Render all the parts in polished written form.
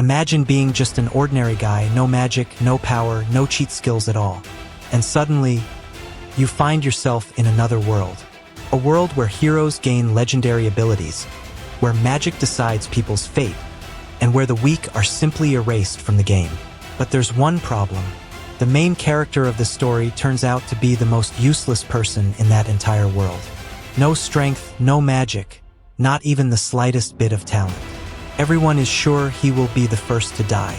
Imagine being just an ordinary guy, no magic, no power, no cheat skills at all. And suddenly, you find yourself in another world. A world where heroes gain legendary abilities, where magic decides people's fate, and where the weak are simply erased from the game. But there's one problem. The main character of the story turns out to be the most useless person in that entire world. No strength, no magic, not even the slightest bit of talent. Everyone is sure he will be the first to die.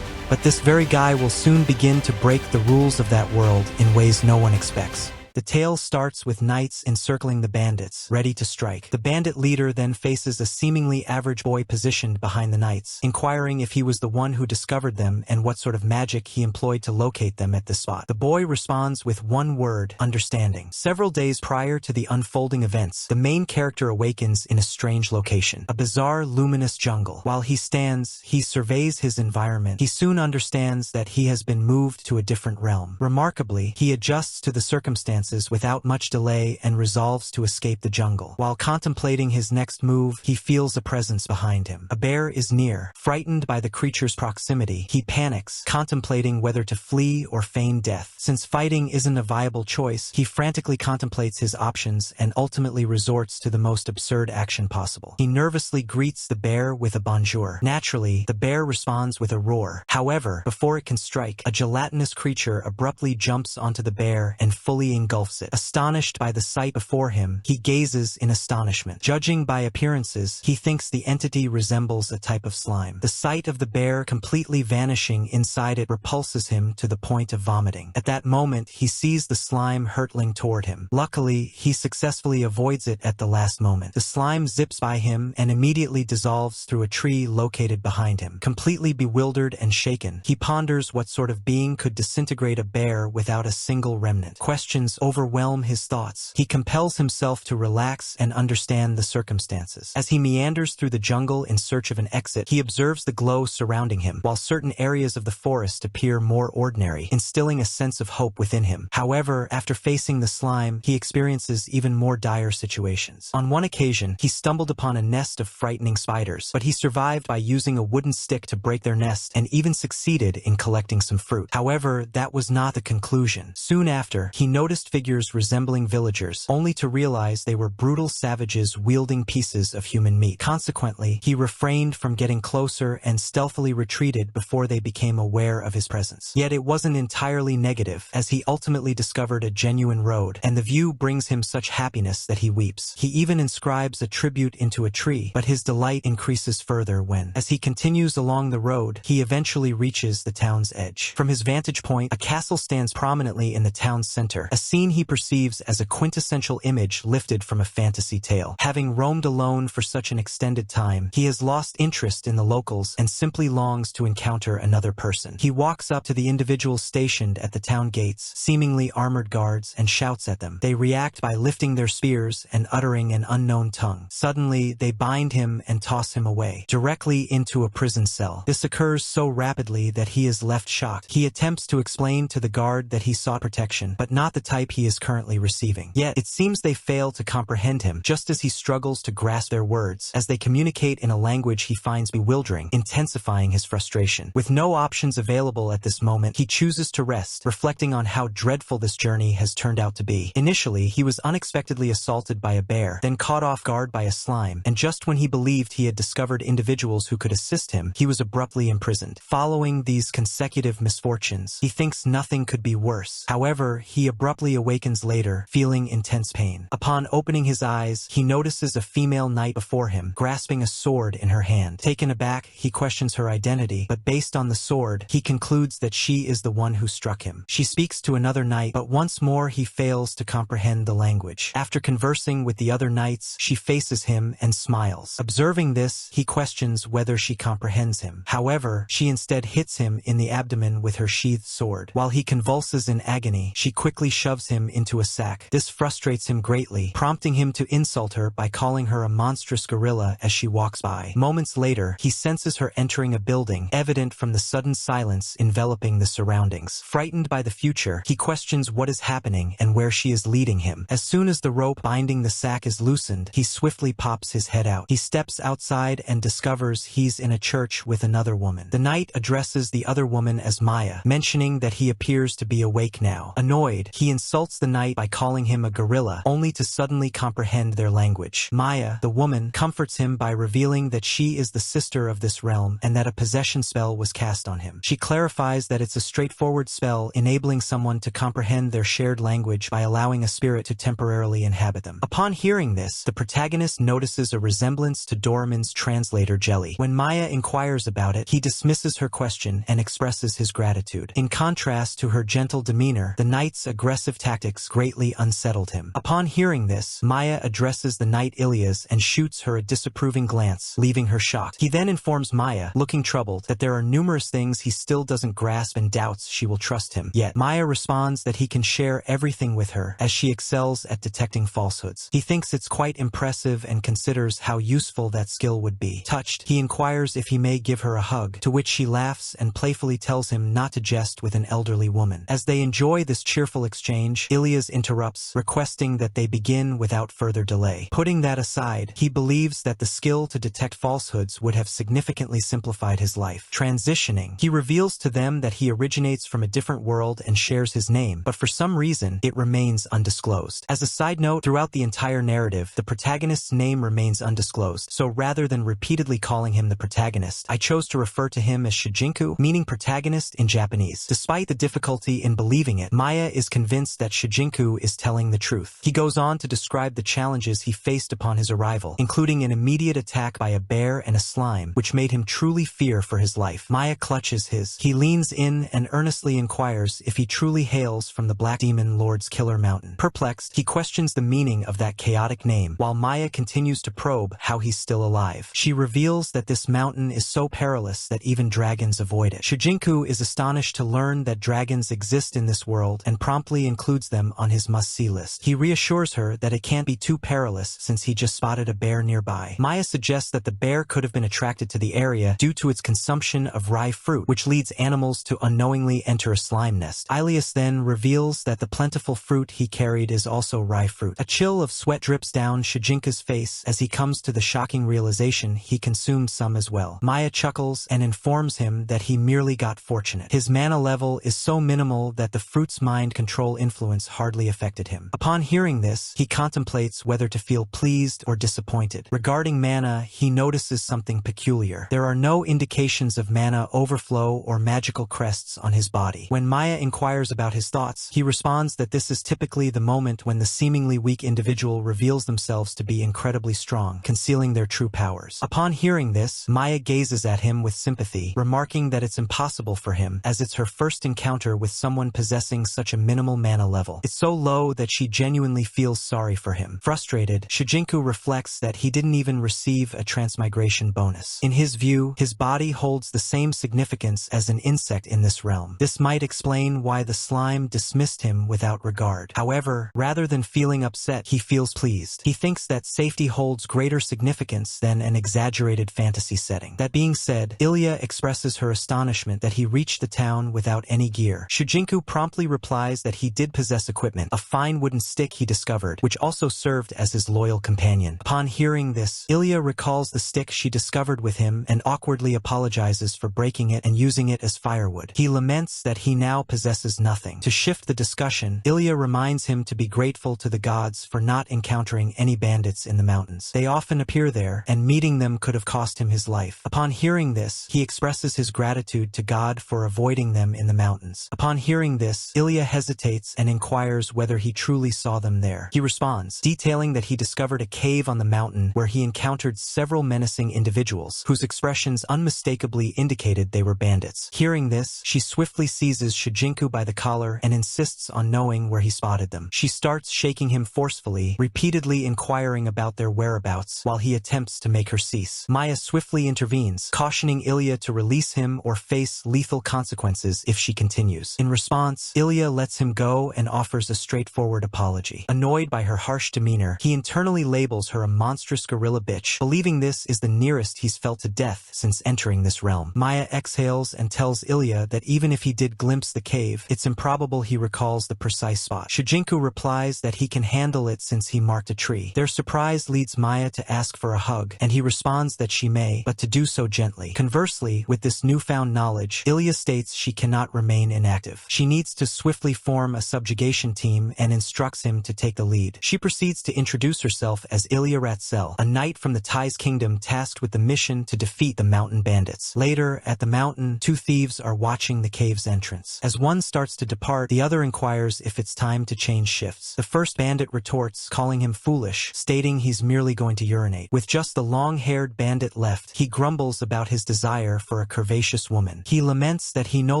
But this very guy will soon begin to break the rules of that world in ways no one expects. The tale starts with knights encircling the bandits, ready to strike. The bandit leader then faces a seemingly average boy positioned behind the knights, inquiring if he was the one who discovered them and what sort of magic he employed to locate them at this spot. The boy responds with one word: understanding. Several days prior to the unfolding events, the main character awakens in a strange location, a bizarre, luminous jungle. While he stands, he surveys his environment. He soon understands that he has been moved to a different realm. Remarkably, he adjusts to the circumstances without much delay and resolves to escape the jungle. While contemplating his next move, he feels a presence behind him. A bear is near. Frightened by the creature's proximity, he panics, contemplating whether to flee or feign death. Since fighting isn't a viable choice, he frantically contemplates his options and ultimately resorts to the most absurd action possible. He nervously greets the bear with a bonjour. Naturally, the bear responds with a roar. However, before it can strike, a gelatinous creature abruptly jumps onto the bear and fully engulfs it. Astonished by the sight before him, he gazes in astonishment. Judging by appearances, he thinks the entity resembles a type of slime. The sight of the bear completely vanishing inside it repulses him to the point of vomiting. At that moment, he sees the slime hurtling toward him. Luckily, he successfully avoids it at the last moment. The slime zips by him and immediately dissolves through a tree located behind him. Completely bewildered and shaken, he ponders what sort of being could disintegrate a bear without a single remnant. Questions overwhelm his thoughts. He compels himself to relax and understand the circumstances. As he meanders through the jungle in search of an exit, he observes the glow surrounding him, while certain areas of the forest appear more ordinary, instilling a sense of hope within him. However, after facing the slime, he experiences even more dire situations. On one occasion, he stumbled upon a nest of frightening spiders, but he survived by using a wooden stick to break their nest and even succeeded in collecting some fruit. However, that was not the conclusion. Soon after, he noticed figures resembling villagers, only to realize they were brutal savages wielding pieces of human meat. Consequently, he refrained from getting closer and stealthily retreated before they became aware of his presence. Yet it wasn't entirely negative, as he ultimately discovered a genuine road, and the view brings him such happiness that he weeps. He even inscribes a tribute into a tree, but his delight increases further when, as he continues along the road, he eventually reaches the town's edge. From his vantage point, a castle stands prominently in the town's center, a scene he perceives as a quintessential image lifted from a fantasy tale. Having roamed alone for such an extended time, he has lost interest in the locals and simply longs to encounter another person. He walks up to the individuals stationed at the town gates, seemingly armored guards, and shouts at them. They react by lifting their spears and uttering an unknown tongue. Suddenly, they bind him and toss him away, directly into a prison cell. This occurs so rapidly that he is left shocked. He attempts to explain to the guard that he sought protection, but not the type he is currently receiving. Yet, it seems they fail to comprehend him, just as he struggles to grasp their words, as they communicate in a language he finds bewildering, intensifying his frustration. With no options available at this moment, he chooses to rest, reflecting on how dreadful this journey has turned out to be. Initially, he was unexpectedly assaulted by a bear, then caught off guard by a slime, and just when he believed he had discovered individuals who could assist him, he was abruptly imprisoned. Following these consecutive misfortunes, he thinks nothing could be worse. However, he abruptly awakens later, feeling intense pain. Upon opening his eyes, he notices a female knight before him, grasping a sword in her hand. Taken aback, he questions her identity, but based on the sword, he concludes that she is the one who struck him. She speaks to another knight, but once more he fails to comprehend the language. After conversing with the other knights, she faces him and smiles. Observing this, he questions whether she comprehends him. However, she instead hits him in the abdomen with her sheathed sword. While he convulses in agony, she quickly shoves shoves him into a sack. This frustrates him greatly, prompting him to insult her by calling her a monstrous gorilla as she walks by. Moments later, he senses her entering a building, evident from the sudden silence enveloping the surroundings. Frightened by the future, he questions what is happening and where she is leading him. As soon as the rope binding the sack is loosened, he swiftly pops his head out. He steps outside and discovers he's in a church with another woman. The knight addresses the other woman as Maya, mentioning that he appears to be awake now. Annoyed, he insults the knight by calling him a gorilla, only to suddenly comprehend their language. Maya, the woman, comforts him by revealing that she is the sister of this realm and that a possession spell was cast on him. She clarifies that it's a straightforward spell enabling someone to comprehend their shared language by allowing a spirit to temporarily inhabit them. Upon hearing this, the protagonist notices a resemblance to Doraemon's translator Jelly. When Maya inquires about it, he dismisses her question and expresses his gratitude. In contrast to her gentle demeanor, the knight's aggressive tactics greatly unsettled him. Upon hearing this, Maya addresses the knight Ilias and shoots her a disapproving glance, leaving her shocked. He then informs Maya, looking troubled, that there are numerous things he still doesn't grasp and doubts she will trust him. Yet, Maya responds that he can share everything with her, as she excels at detecting falsehoods. He thinks it's quite impressive and considers how useful that skill would be. Touched, he inquires if he may give her a hug, to which she laughs and playfully tells him not to jest with an elderly woman. As they enjoy this cheerful exchange, Ilias interrupts, requesting that they begin without further delay. Putting that aside, he believes that the skill to detect falsehoods would have significantly simplified his life. Transitioning, he reveals to them that he originates from a different world and shares his name, but for some reason, it remains undisclosed. As a side note, throughout the entire narrative, the protagonist's name remains undisclosed, so rather than repeatedly calling him the protagonist, I chose to refer to him as Shujinku, meaning protagonist in Japanese. Despite the difficulty in believing it, Maya is convinced that Shujinku is telling the truth. He goes on to describe the challenges he faced upon his arrival, including an immediate attack by a bear and a slime, which made him truly fear for his life. Maya clutches his. He leans in and earnestly inquires if he truly hails from the Black Demon Lord's Killer Mountain. Perplexed, he questions the meaning of that chaotic name, while Maya continues to probe how he's still alive. She reveals that this mountain is so perilous that even dragons avoid it. Shujinku is astonished to learn that dragons exist in this world and promptly includes them on his must-see list. He reassures her that it can't be too perilous since he just spotted a bear nearby. Maya suggests that the bear could have been attracted to the area due to its consumption of rye fruit, which leads animals to unknowingly enter a slime nest. Ilias then reveals that the plentiful fruit he carried is also rye fruit. A chill of sweat drips down Shujinka's face as he comes to the shocking realization he consumed some as well. Maya chuckles and informs him that he merely got fortunate. His mana level is so minimal that the fruit's mind control influence hardly affected him. Upon hearing this, he contemplates whether to feel pleased or disappointed. Regarding mana, he notices something peculiar. There are no indications of mana overflow or magical crests on his body. When Maya inquires about his thoughts, he responds that this is typically the moment when the seemingly weak individual reveals themselves to be incredibly strong, concealing their true powers. Upon hearing this, Maya gazes at him with sympathy, remarking that it's impossible for him, as it's her first encounter with someone possessing such a minimal mana level. It's so low that she genuinely feels sorry for him. Frustrated, Shujinku reflects that he didn't even receive a transmigration bonus. In his view, his body holds the same significance as an insect in this realm. This might explain why the slime dismissed him without regard. However, rather than feeling upset, he feels pleased. He thinks that safety holds greater significance than an exaggerated fantasy setting. That being said, Ilya expresses her astonishment that he reached the town without any gear. Shujinku promptly replies that he did possess equipment, a fine wooden stick he discovered, which also served as his loyal companion. Upon hearing this, Ilya recalls the stick she discovered with him and awkwardly apologizes for breaking it and using it as firewood. He laments that he now possesses nothing. To shift the discussion, Ilya reminds him to be grateful to the gods for not encountering any bandits in the mountains. They often appear there, and meeting them could have cost him his life. Upon hearing this, he expresses his gratitude to God for avoiding them in the mountains. Upon hearing this, Ilya hesitates and inquires whether he truly saw them there. He responds, detailing that he discovered a cave on the mountain where he encountered several menacing individuals, whose expressions unmistakably indicated they were bandits. Hearing this, she swiftly seizes Shujinku by the collar and insists on knowing where he spotted them. She starts shaking him forcefully, repeatedly inquiring about their whereabouts while he attempts to make her cease. Maya swiftly intervenes, cautioning Ilya to release him or face lethal consequences if she continues. In response, Ilya lets him go and offers a straightforward apology. Annoyed by her harsh demeanor, he internally labels her a monstrous gorilla bitch, believing this is the nearest he's felt to death since entering this realm. Maya exhales and tells Ilya that even if he did glimpse the cave, it's improbable he recalls the precise spot. Shujinku replies that he can handle it since he marked a tree. Their surprise leads Maya to ask for a hug, and he responds that she may, but to do so gently. Conversely, with this newfound knowledge, Ilya states she cannot remain inactive. She needs to swiftly form a subjugation team and instructs him to take the lead. She proceeds to introduce herself as Ilya Ratzel, a knight from the Tai's kingdom tasked with the mission to defeat the mountain bandits. Later, at the mountain, two thieves are watching the cave's entrance. As one starts to depart, the other inquires if it's time to change shifts. The first bandit retorts, calling him foolish, stating he's merely going to urinate. With just the long-haired bandit left, he grumbles about his desire for a curvaceous woman. He laments that he no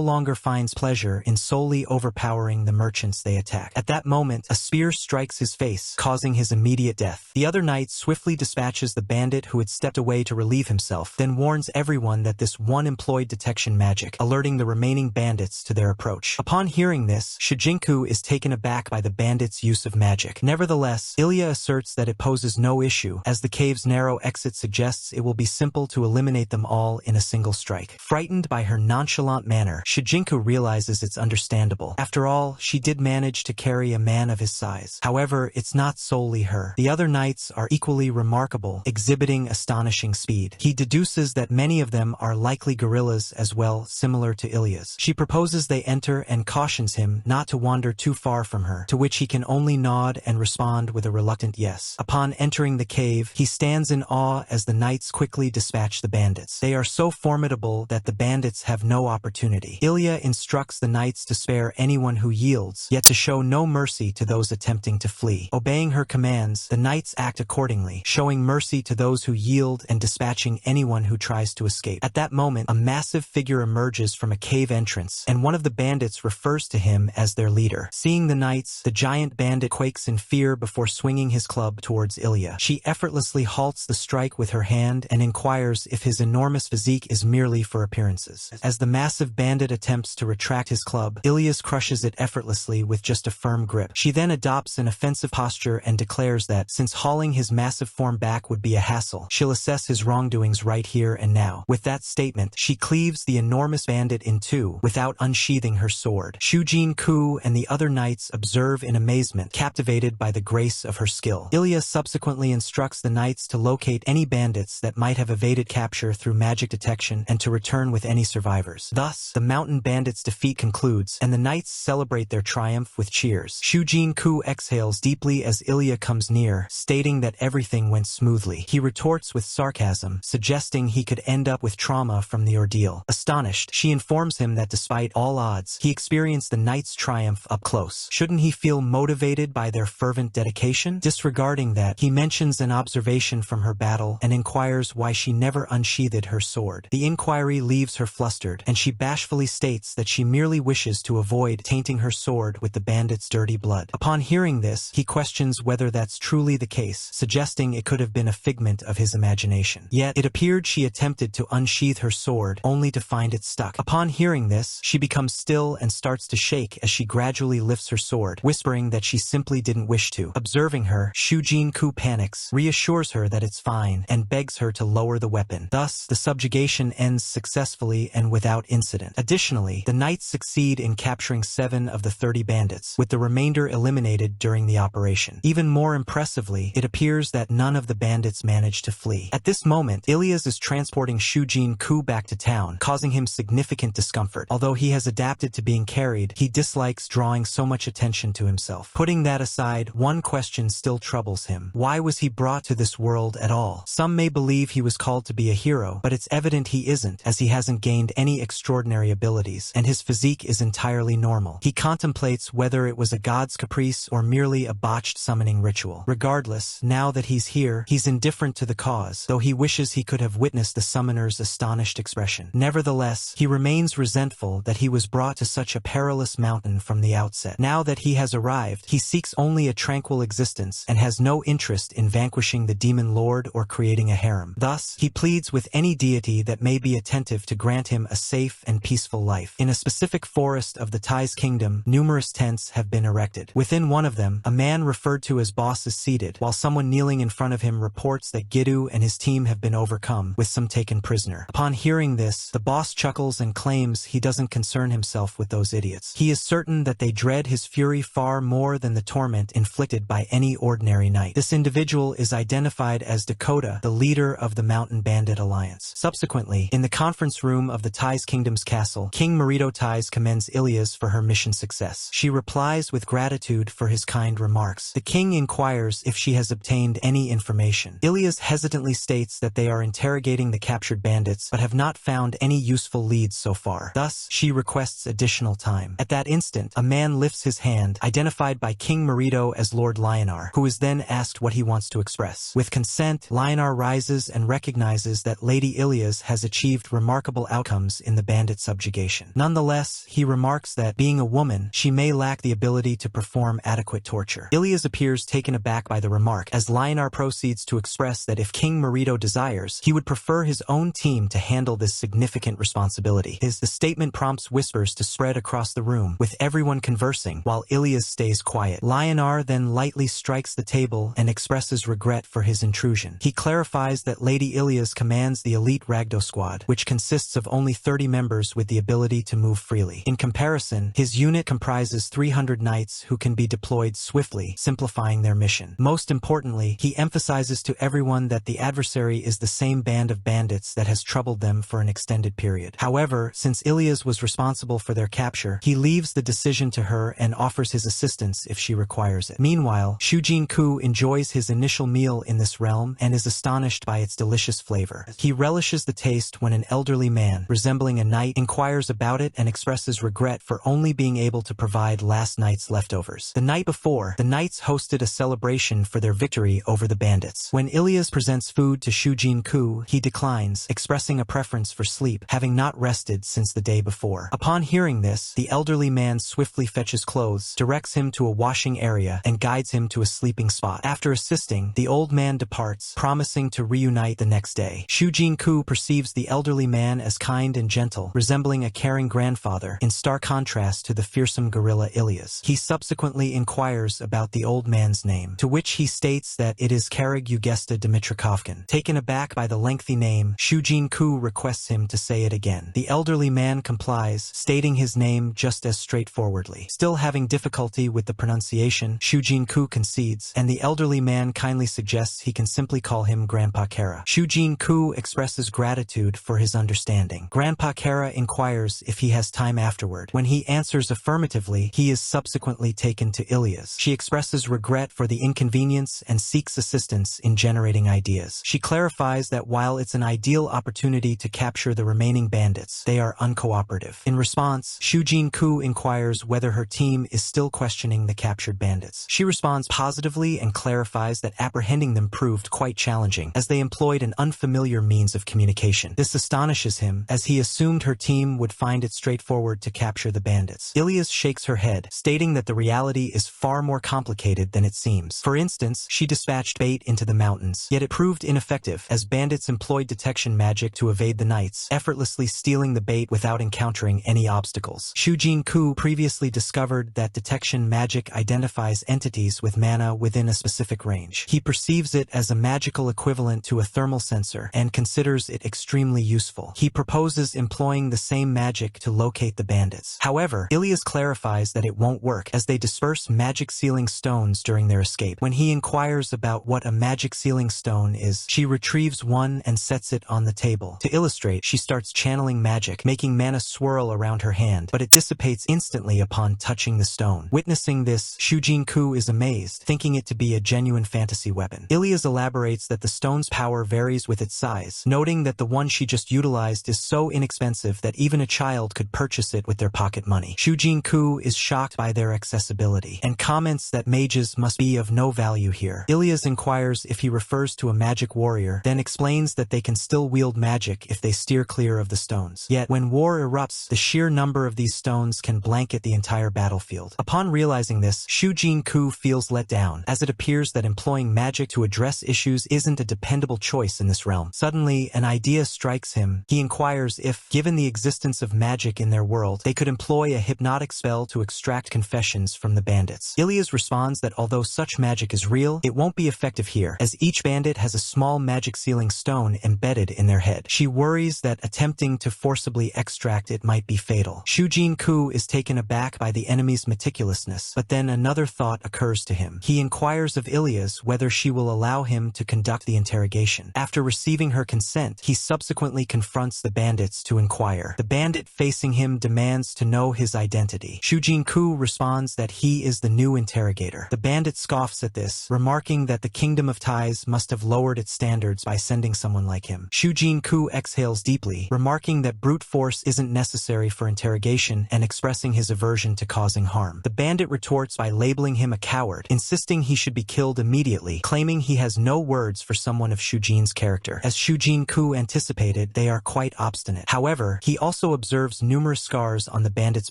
longer finds pleasure in solely overpowering the merchants they attack. At that moment, a spear strikes his face, causing his immediate death. The other knight swiftly dispatches the bandit who had stepped away to relieve himself, then warns everyone that this one employed detection magic, alerting the remaining bandits to their approach. Upon hearing this, Shujinku is taken aback by the bandits' use of magic. Nevertheless, Ilya asserts that it poses no issue, as the cave's narrow exit suggests it will be simple to eliminate them all in a single strike. Frightened by her nonchalant manner, Shujinku realizes it's understandable. After all, she did manage to carry a man of his size. However, it's not solely her. The other knights are equally remarkable, exhibiting astonishing speed. He deduces that many of them are likely gorillas as well, similar to Ilya's. She proposes they enter and cautions him not to wander too far from her, to which he can only nod and respond with a reluctant yes. Upon entering the cave, he stands in awe as the knights quickly dispatch the bandits. They are so formidable that the bandits have no opportunity. Ilya instructs the knights to spare anyone who yields, yet to show no mercy to those attempting to flee. Obeying her commands, the knights act accordingly, showing mercy to those who yield and dispatching anyone who tries to escape. At that moment, a massive figure emerges from a cave entrance, and one of the bandits refers to him as their leader. Seeing the knights, the giant bandit quakes in fear before swinging his club towards Ilya. She effortlessly halts the strike with her hand and inquires if his enormous physique is merely for appearances. As the massive bandit attempts to retract his club, Ilya crushes it effortlessly with just a firm grip. She then adopts an offensive posture and declares that, since hauling his massive form back would be a hassle, she'll assess his wrongdoings right here and now. With that statement, she cleaves the enormous bandit in two without unsheathing her sword. Shujinku and the other knights observe in amazement, captivated by the grace of her skill. Ilya subsequently instructs the knights to locate any bandits that might have evaded capture through magic detection and to return with any survivors. Thus, the mountain bandits' defeat concludes, and the knights celebrate their triumph with cheers. Shujinku exhales deeply as Ilya comes near, stating that everything went smoothly. He retorts with sarcasm, suggesting he could end up with trauma from the ordeal. Astonished, she informs him that despite all odds, he experienced the knights' triumph up close. Shouldn't he feel motivated by their fervent dedication? Disregarding that, he mentions an observation from her battle and inquires why she never unsheathed her sword. The inquiry leaves her flustered, and she bashfully states that she merely wishes to avoid tainting her sword with the bandit's dirty blood. Upon hearing this, he questions whether that's truly the case, suggesting it could have been a figment of his imagination. Yet, it appeared she attempted to unsheath her sword, only to find it stuck. Upon hearing this, she becomes still and starts to shake as she gradually lifts her sword, whispering that she simply didn't wish to. Observing her, Shujinku panics, reassures her that it's fine, and begs her to lower the weapon. Thus, the subjugation ends successfully and without incident. Additionally, the knights succeed in capturing 7 of the 30 bandits, with the remainder eliminated during the operation. Even more impressively, it appears that none of the bandits managed to flee. At this moment, Ilyas is transporting Shujinku back to town, causing him significant discomfort. Although he has adapted to being carried, he dislikes drawing so much attention to himself. Putting that aside, one question still troubles him. Why was he brought to this world at all? Some may believe he was called to be a hero, but it's evident he isn't, as he hasn't gained any extraordinary abilities, and his physique is entirely normal. He contemplates whether it was a god's caprice or merely a botched summoning ritual. Regardless, now that he's here, he's indifferent to the cause, though he wishes he could have witnessed the summoner's astonished expression. Nevertheless, he remains resentful that he was brought to such a perilous mountain from the outset. Now that he has arrived, he seeks only a tranquil existence and has no interest in vanquishing the demon lord or creating a harem. Thus, he pleads with any deity that may be attentive to grant him a safe and peaceful life. In a specific forest of the Tai's kingdom, numerous numerous tents have been erected. Within one of them, a man referred to as boss is seated, while someone kneeling in front of him reports that Gidu and his team have been overcome, with some taken prisoner. Upon hearing this, the boss chuckles and claims he doesn't concern himself with those idiots. He is certain that they dread his fury far more than the torment inflicted by any ordinary knight. This individual is identified as Dakota, the leader of the Mountain Bandit Alliance. Subsequently, in the conference room of the Tais Kingdom's castle, King Marito Tais commends Ilias for her mission success. She replies with gratitude for his kind remarks. The king inquires if she has obtained any information. Ilias hesitantly states that they are interrogating the captured bandits, but have not found any useful leads so far. Thus, she requests additional time. At that instant, a man lifts his hand, identified by King Marito as Lord Lionar, who is then asked what he wants to express. With consent, Lionar rises and recognizes that Lady Ilias has achieved remarkable outcomes in the bandit subjugation. Nonetheless, he remarks that, being a woman, she may lack the ability to perform adequate torture. Ilias appears taken aback by the remark, as Lionar proceeds to express that if King Marito desires, he would prefer his own team to handle this significant responsibility. The statement prompts whispers to spread across the room, with everyone conversing, while Ilias stays quiet. Lionar then lightly strikes the table and expresses regret for his intrusion. He clarifies that Lady Ilias commands the elite Ragdo squad, which consists of only 30 members with the ability to move freely. In comparison, his unit comprises 300 knights who can be deployed swiftly, simplifying their mission. Most importantly, he emphasizes to everyone that the adversary is the same band of bandits that has troubled them for an extended period. However, since Ilias was responsible for their capture, he leaves the decision to her and offers his assistance if she requires it. Meanwhile, Shujin-ku enjoys his initial meal in this realm and is astonished by its delicious flavor. He relishes the taste when an elderly man, resembling a knight, inquires about it and expresses regret for only being able to provide last night's leftovers. The night before, the knights hosted a celebration for their victory over the bandits. When Ilias presents food to Shujin-ku, he declines, expressing a preference for sleep, having not rested since the day before. Upon hearing this, the elderly man swiftly fetches clothes, directs him to a washing area, and guides him to a sleeping spot. After assisting, the old man departs, promising to reunite the next day. Shujin-ku perceives the elderly man as kind and gentle, resembling a caring grandfather, in stark contrast to the fearsome gorilla Ilias. He subsequently inquires about the old man's name, to which he states that it is Karag Ugesta Dmitrikovkin. Taken aback by the lengthy name, Shujin-ku requests him to say it again. The elderly man complies, stating his name just as straightforwardly. Still having difficulty with the pronunciation, Shujin-ku concedes, and the elderly man kindly suggests he can simply call him Grandpa Kara. Shujin-ku expresses gratitude for his understanding. Grandpa Kara inquires if he has time afterward. When he answers affirmatively, he is subsequently taken to Ilias. She expresses regret for the inconvenience and seeks assistance in generating ideas. She clarifies that while it's an ideal opportunity to capture the remaining bandits, they are uncooperative. In response, Shujin-ku inquires whether her team is still questioning the captured bandits. She responds positively and clarifies that apprehending them proved quite challenging, as they employed an unfamiliar means of communication. This astonishes him, as he assumed her team would find it straightforward to capture the bandits. Ilias shakes her head, stating that the reality is far more complicated than it seems. For instance, she dispatched bait into the mountains, yet it proved ineffective, as bandits employed detection magic to evade the knights, effortlessly stealing the bait without encountering any obstacles. Shujin-ku previously discovered that detection magic identifies entities with mana within a specific range. He perceives it as a magical equivalent to a thermal sensor and considers it extremely useful. He proposes employing the same magic to locate the bandits. However, Ilias clarifies that it won't work, as they disperse magic sealing stones during their escape. When he inquires about what a magic sealing stone is, she retrieves one and sets it on the table. To illustrate, she starts channeling magic, making mana swirl around her hand, but it dissipates instantly upon touching the stone. Witnessing this, Shujin-ku is amazed, thinking it to be a genuine fantasy weapon. Ilias elaborates that the stone's power varies with its size, noting that the one she just utilized is so inexpensive that even a child could purchase it with their pocket money. Shujin-ku is shocked by their accessibility, and comments that mages must be of no value here. Ilias inquires if he refers to a magic warrior, then explains that they can still wield magic if they steer clear of the stones. Yet, when war erupts, the sheer number of these stones can blanket the entire battlefield. Upon realizing this, Shujin-ku feels let down, as it appears that employing magic to address issues isn't a dependable choice in this realm. Suddenly, an idea strikes him. He inquires if, given the existence of magic in their world, they could employ a hypnotic spell to to extract confessions from the bandits. Ilias responds that although such magic is real, it won't be effective here, as each bandit has a small magic sealing stone embedded in their head. She worries that attempting to forcibly extract it might be fatal. Shujin-ku is taken aback by the enemy's meticulousness, but then another thought occurs to him. He inquires of Ilias whether she will allow him to conduct the interrogation. After receiving her consent, he subsequently confronts the bandits to inquire. The bandit facing him demands to know his identity. Shujin-ku responds that he is the new interrogator. The bandit scoffs at this, remarking that the Kingdom of Ties must have lowered its standards by sending someone like him. Shujin-ku exhales deeply, remarking that brute force isn't necessary for interrogation and expressing his aversion to causing harm. The bandit retorts by labeling him a coward, insisting he should be killed immediately, claiming he has no words for someone of Shujin's character. As Shujin-ku anticipated, they are quite obstinate. However, he also observes numerous scars on the bandit's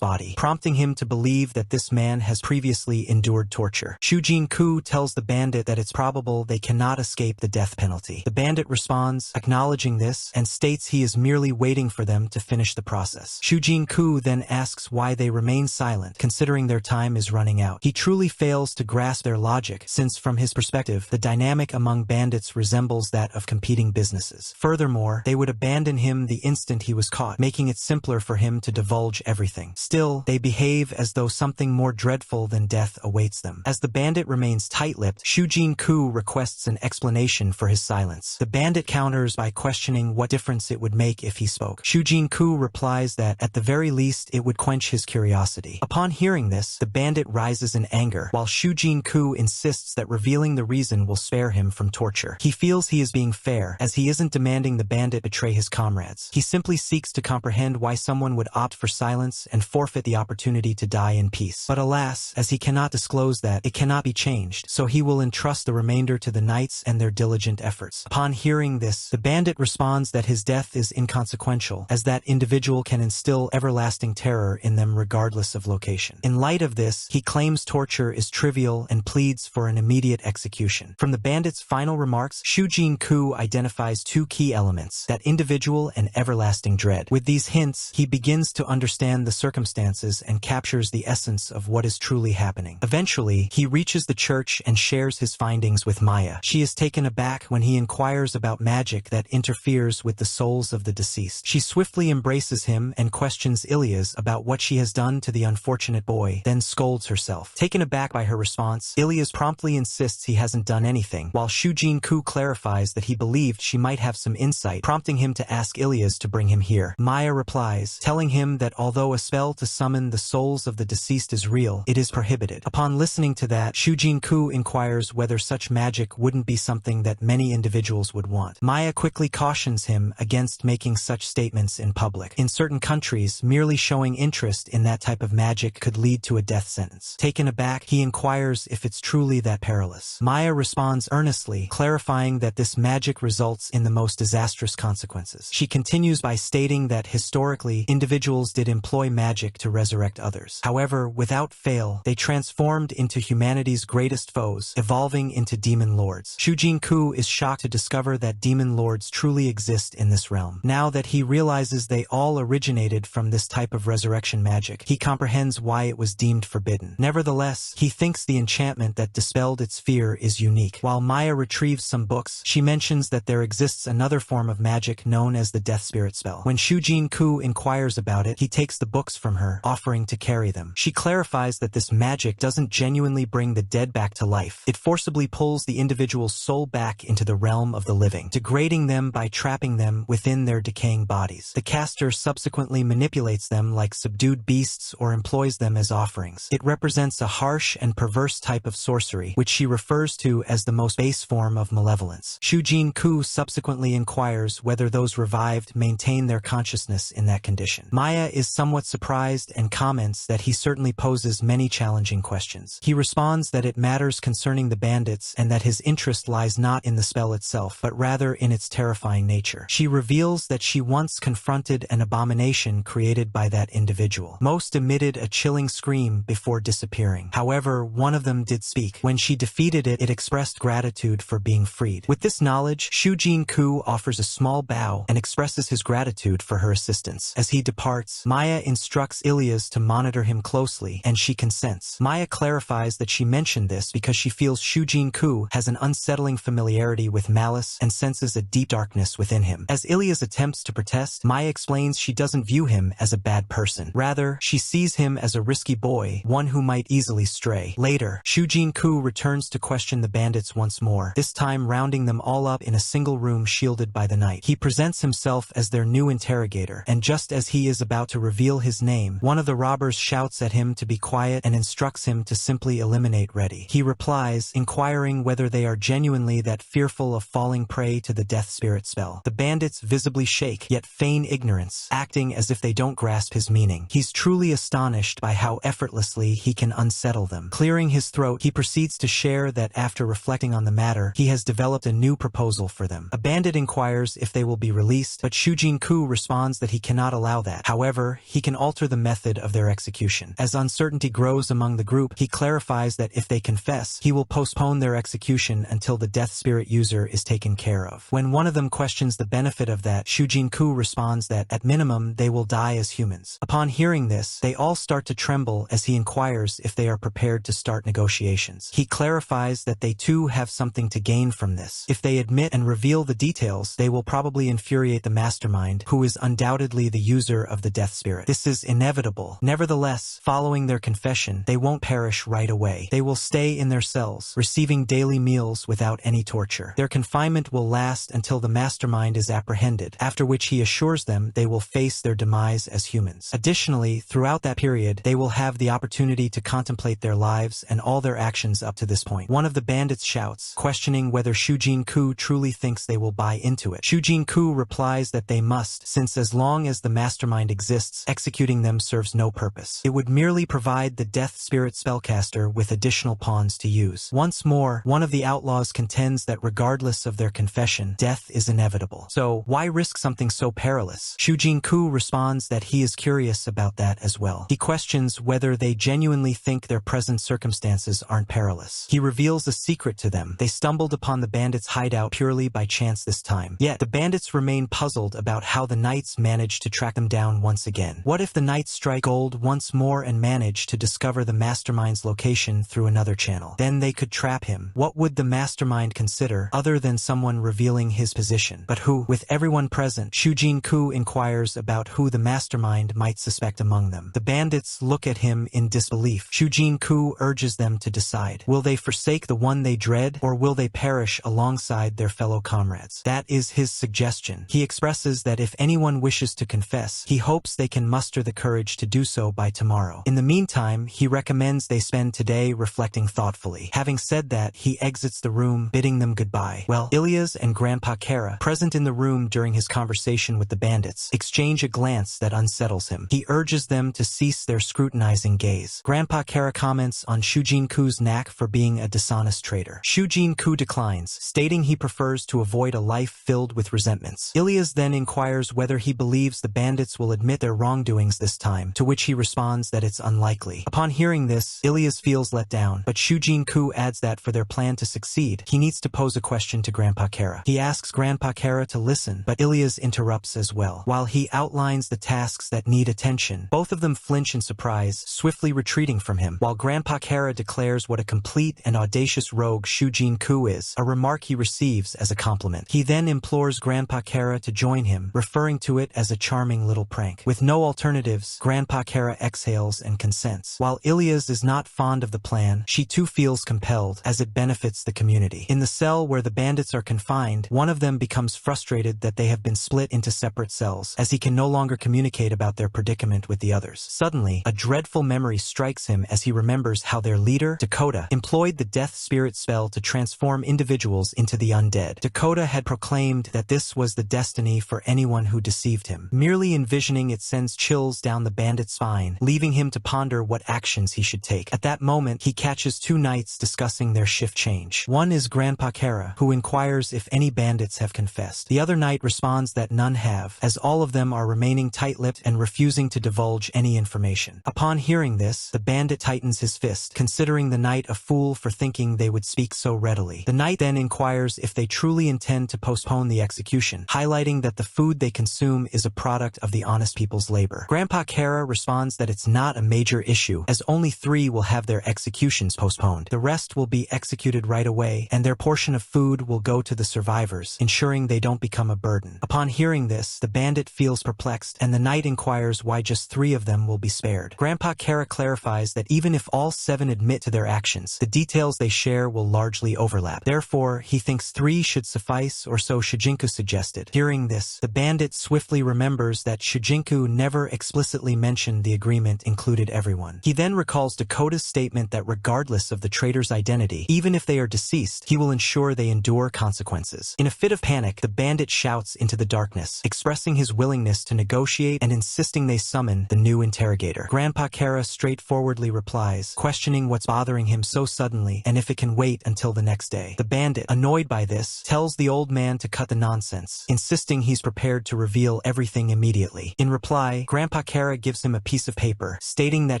body, prompting him to believe that this man has previously endured torture. Shujin-ku tells the bandit that it's probable they cannot escape the death penalty. The bandit responds, acknowledging this, and states he is merely waiting for them to finish the process. Shujin-ku then asks why they remain silent, considering their time is running out. He truly fails to grasp their logic, since from his perspective, the dynamic among bandits resembles that of competing businesses. Furthermore, they would abandon him the instant he was caught, making it simpler for him to divulge everything. Still, they behave as though something more dreadful than death awaits them. As the bandit remains tight-lipped, Shujin-ku requests an explanation for his silence. The bandit counters by questioning what difference it would make if he spoke. Shujin-ku replies that, at the very least, it would quench his curiosity. Upon hearing this, the bandit rises in anger, while Shujin-ku insists that revealing the reason will spare him from torture. He feels he is being fair, as he isn't demanding the bandit betray his comrades. He simply seeks to comprehend why someone would opt for silence and forfeit the opportunity to die in peace. But alas, as he cannot disclose that, it cannot be changed, so he will entrust the remainder to the knights and their diligent efforts. Upon hearing this, the bandit responds that his death is inconsequential, as that individual can instill everlasting terror in them regardless of location. In light of this, he claims torture is trivial and pleads for an immediate execution. From the bandit's final remarks, Shujin-ku identifies two key elements, that individual and everlasting dread. With these hints, he begins to understand the circumstances and captures the essence of what is truly happening. Eventually, he reaches the church and shares his findings with Maya. She is taken aback when he inquires about magic that interferes with the souls of the deceased. She swiftly embraces him and questions Ilias about what she has done to the unfortunate boy, then scolds herself. Taken aback by her response, Ilias promptly insists he hasn't done anything, while Shujin-ku clarifies that he believed she might have some insight, prompting him to ask Ilias to bring him here. Maya replies, telling him that although a spell to summon the souls of the deceased is real, it is prohibited. Upon listening to that, Shujin-ku inquires whether such magic wouldn't be something that many individuals would want. Maya quickly cautions him against making such statements in public. In certain countries, merely showing interest in that type of magic could lead to a death sentence. Taken aback, he inquires if it's truly that perilous. Maya responds earnestly, clarifying that this magic results in the most disastrous consequences. She continues by stating that historically, individuals did employ magic to resurrect others. However, without fail, they transformed into humanity's greatest foes, evolving into demon lords. Shujin-ku is shocked to discover that demon lords truly exist in this realm. Now that he realizes they all originated from this type of resurrection magic, he comprehends why it was deemed forbidden. Nevertheless, he thinks the enchantment that dispelled its fear is unique. While Maya retrieves some books, she mentions that there exists another form of magic known as the Death Spirit spell. When Shujin-ku inquires about it, he takes the books from her, offering to carry them. She clarifies that this magic doesn't genuinely bring the dead back to life. It forcibly pulls the individual's soul back into the realm of the living, degrading them by trapping them within their decaying bodies. The caster subsequently manipulates them like subdued beasts or employs them as offerings. It represents a harsh and perverse type of sorcery, which she refers to as the most base form of malevolence. Shujin-ku subsequently inquires whether those revived maintain their consciousness in that condition. Maya is somewhat surprised and comments that he certainly poses many challenging questions. He responds that it matters concerning the bandits and that his interest lies not in the spell itself, but rather in its terrifying nature. She reveals that she once confronted an abomination created by that individual. Most emitted a chilling scream before disappearing. However, one of them did speak. When she defeated it, it expressed gratitude for being freed. With this knowledge, Shujin-ku offers a small bow and expresses his gratitude for her assistance. As he departs, Maya instructs Ilias to monitor monitor him closely, and she consents. Maya clarifies that she mentioned this because she feels Shu Jin-koo has an unsettling familiarity with malice and senses a deep darkness within him. As Ilias attempts to protest, Maya explains she doesn't view him as a bad person. Rather, she sees him as a risky boy, one who might easily stray. Later, Shu Jin-koo returns to question the bandits once more, this time rounding them all up in a single room shielded by the night. He presents himself as their new interrogator, and just as he is about to reveal his name, one of the robbers shouts at him to be quiet and instructs him to simply eliminate Reddy. He replies, inquiring whether they are genuinely that fearful of falling prey to the death spirit spell. The bandits visibly shake, yet feign ignorance, acting as if they don't grasp his meaning. He's truly astonished by how effortlessly he can unsettle them. Clearing his throat, he proceeds to share that after reflecting on the matter, he has developed a new proposal for them. A bandit inquires if they will be released, but Shu Jin-koo responds that he cannot allow that. However, he can alter the method of their execution. As uncertainty grows among the group, he clarifies that if they confess, he will postpone their execution until the death spirit user is taken care of. When one of them questions the benefit of that, Shu Jin-koo responds that, at minimum, they will die as humans. Upon hearing this, they all start to tremble as he inquires if they are prepared to start negotiations. He clarifies that they too have something to gain from this. If they admit and reveal the details, they will probably infuriate the mastermind, who is undoubtedly the user of the death spirit. This is inevitable. Nevertheless, following their confession, they won't perish right away. They will stay in their cells, receiving daily meals without any torture. Their confinement will last until the mastermind is apprehended, after which he assures them they will face their demise as humans. Additionally, throughout that period, they will have the opportunity to contemplate their lives and all their actions up to this point. One of the bandits shouts, questioning whether Shu Jin-koo truly thinks they will buy into it. Shu Jin-koo replies that they must, since as long as the mastermind exists, executing them serves no purpose. It would merely provide the death spirit spellcaster with additional pawns to use. Once more, one of the outlaws contends that regardless of their confession, death is inevitable. So, why risk something so perilous? Shu Jin-koo responds that he is curious about that as well. He questions whether they genuinely think their present circumstances aren't perilous. He reveals a secret to them. They stumbled upon the bandits' hideout purely by chance this time. Yet, the bandits remain puzzled about how the knights managed to track them down once again. What if the knights strike gold once more and manage to discover the mastermind's location through another channel? Then they could trap him. What would the mastermind consider, other than someone revealing his position? But who? With everyone present, Shu Jin-koo inquires about who the mastermind might suspect among them. The bandits look at him in disbelief. Shu Jin-koo urges them to decide. Will they forsake the one they dread, or will they perish alongside their fellow comrades? That is his suggestion. He expresses that if anyone wishes to confess, he hopes they can muster the courage to do so by tomorrow. In the meantime, he recommends they spend today reflecting thoughtfully. Having said that, he exits the room, bidding them goodbye. Well, Ilias and Grandpa Kara, present in the room during his conversation with the bandits, exchange a glance that unsettles him. He urges them to cease their scrutinizing gaze. Grandpa Kara comments on Shu Jin-koo's knack for being a dishonest traitor. Shu Jin-koo declines, stating he prefers to avoid a life filled with resentments. Ilias then inquires whether he believes the bandits will admit their wrongdoings this time, to which he responds that it's unlikely. Upon hearing this, Ilias feels let down, but Shu Jin-koo adds that for their plan to succeed, he needs to pose a question to Grandpa Kara. He asks Grandpa Kara to listen, but Ilias interrupts as well. While he outlines the tasks that need attention, both of them flinch in surprise, swiftly retreating from him, while Grandpa Kara declares what a complete and audacious rogue Shu Jin-koo is, a remark he receives as a compliment. He then implores Grandpa Kara to join him, referring to it as a charming little prank. With no alternatives, Grandpa Kara exhales and consents. While Ilias is not fond of the plan, she too feels compelled, as it benefits the community. In the cell where the bandits are confined, one of them becomes frustrated that they have been split into separate cells, as he can no longer communicate about their predicament with the others. Suddenly, a dreadful memory strikes him as he remembers how their leader, Dakota, employed the death spirit spell to transform individuals into the undead. Dakota had proclaimed that this was the destiny for anyone who deceived him. Merely envisioning it sends chills down the bandit's spine, leaving him to ponder what actions he should take. At that moment, he catches two knights discussing their shift change. One is Grandpa Kara, who inquires if any bandits have confessed. The other knight responds that none have, as all of them are remaining tight-lipped and refusing to divulge any information. Upon hearing this, the bandit tightens his fist, considering the knight a fool for thinking they would speak so readily. The knight then inquires if they truly intend to postpone the execution, highlighting that the food they consume is a product of the honest people's labor. Grandpa Kara responds responds that it's not a major issue, as only 3 will have their executions postponed. The rest will be executed right away, and their portion of food will go to the survivors, ensuring they don't become a burden. Upon hearing this, the bandit feels perplexed, and the knight inquires why just 3 of them will be spared. Grandpa Kara clarifies that even if all 7 admit to their actions, the details they share will largely overlap. Therefore, he thinks 3 should suffice, or so Shujinku suggested. Hearing this, the bandit swiftly remembers that Shujinku never explicitly mentioned the agreement included everyone. He then recalls Dakota's statement that regardless of the traitor's identity, even if they are deceased, he will ensure they endure consequences. In a fit of panic, the bandit shouts into the darkness, expressing his willingness to negotiate and insisting they summon the new interrogator. Grandpa Kara straightforwardly replies, questioning what's bothering him so suddenly and if it can wait until the next day. The bandit, annoyed by this, tells the old man to cut the nonsense, insisting he's prepared to reveal everything immediately. In reply, Grandpa Kara gives him a piece of paper, stating that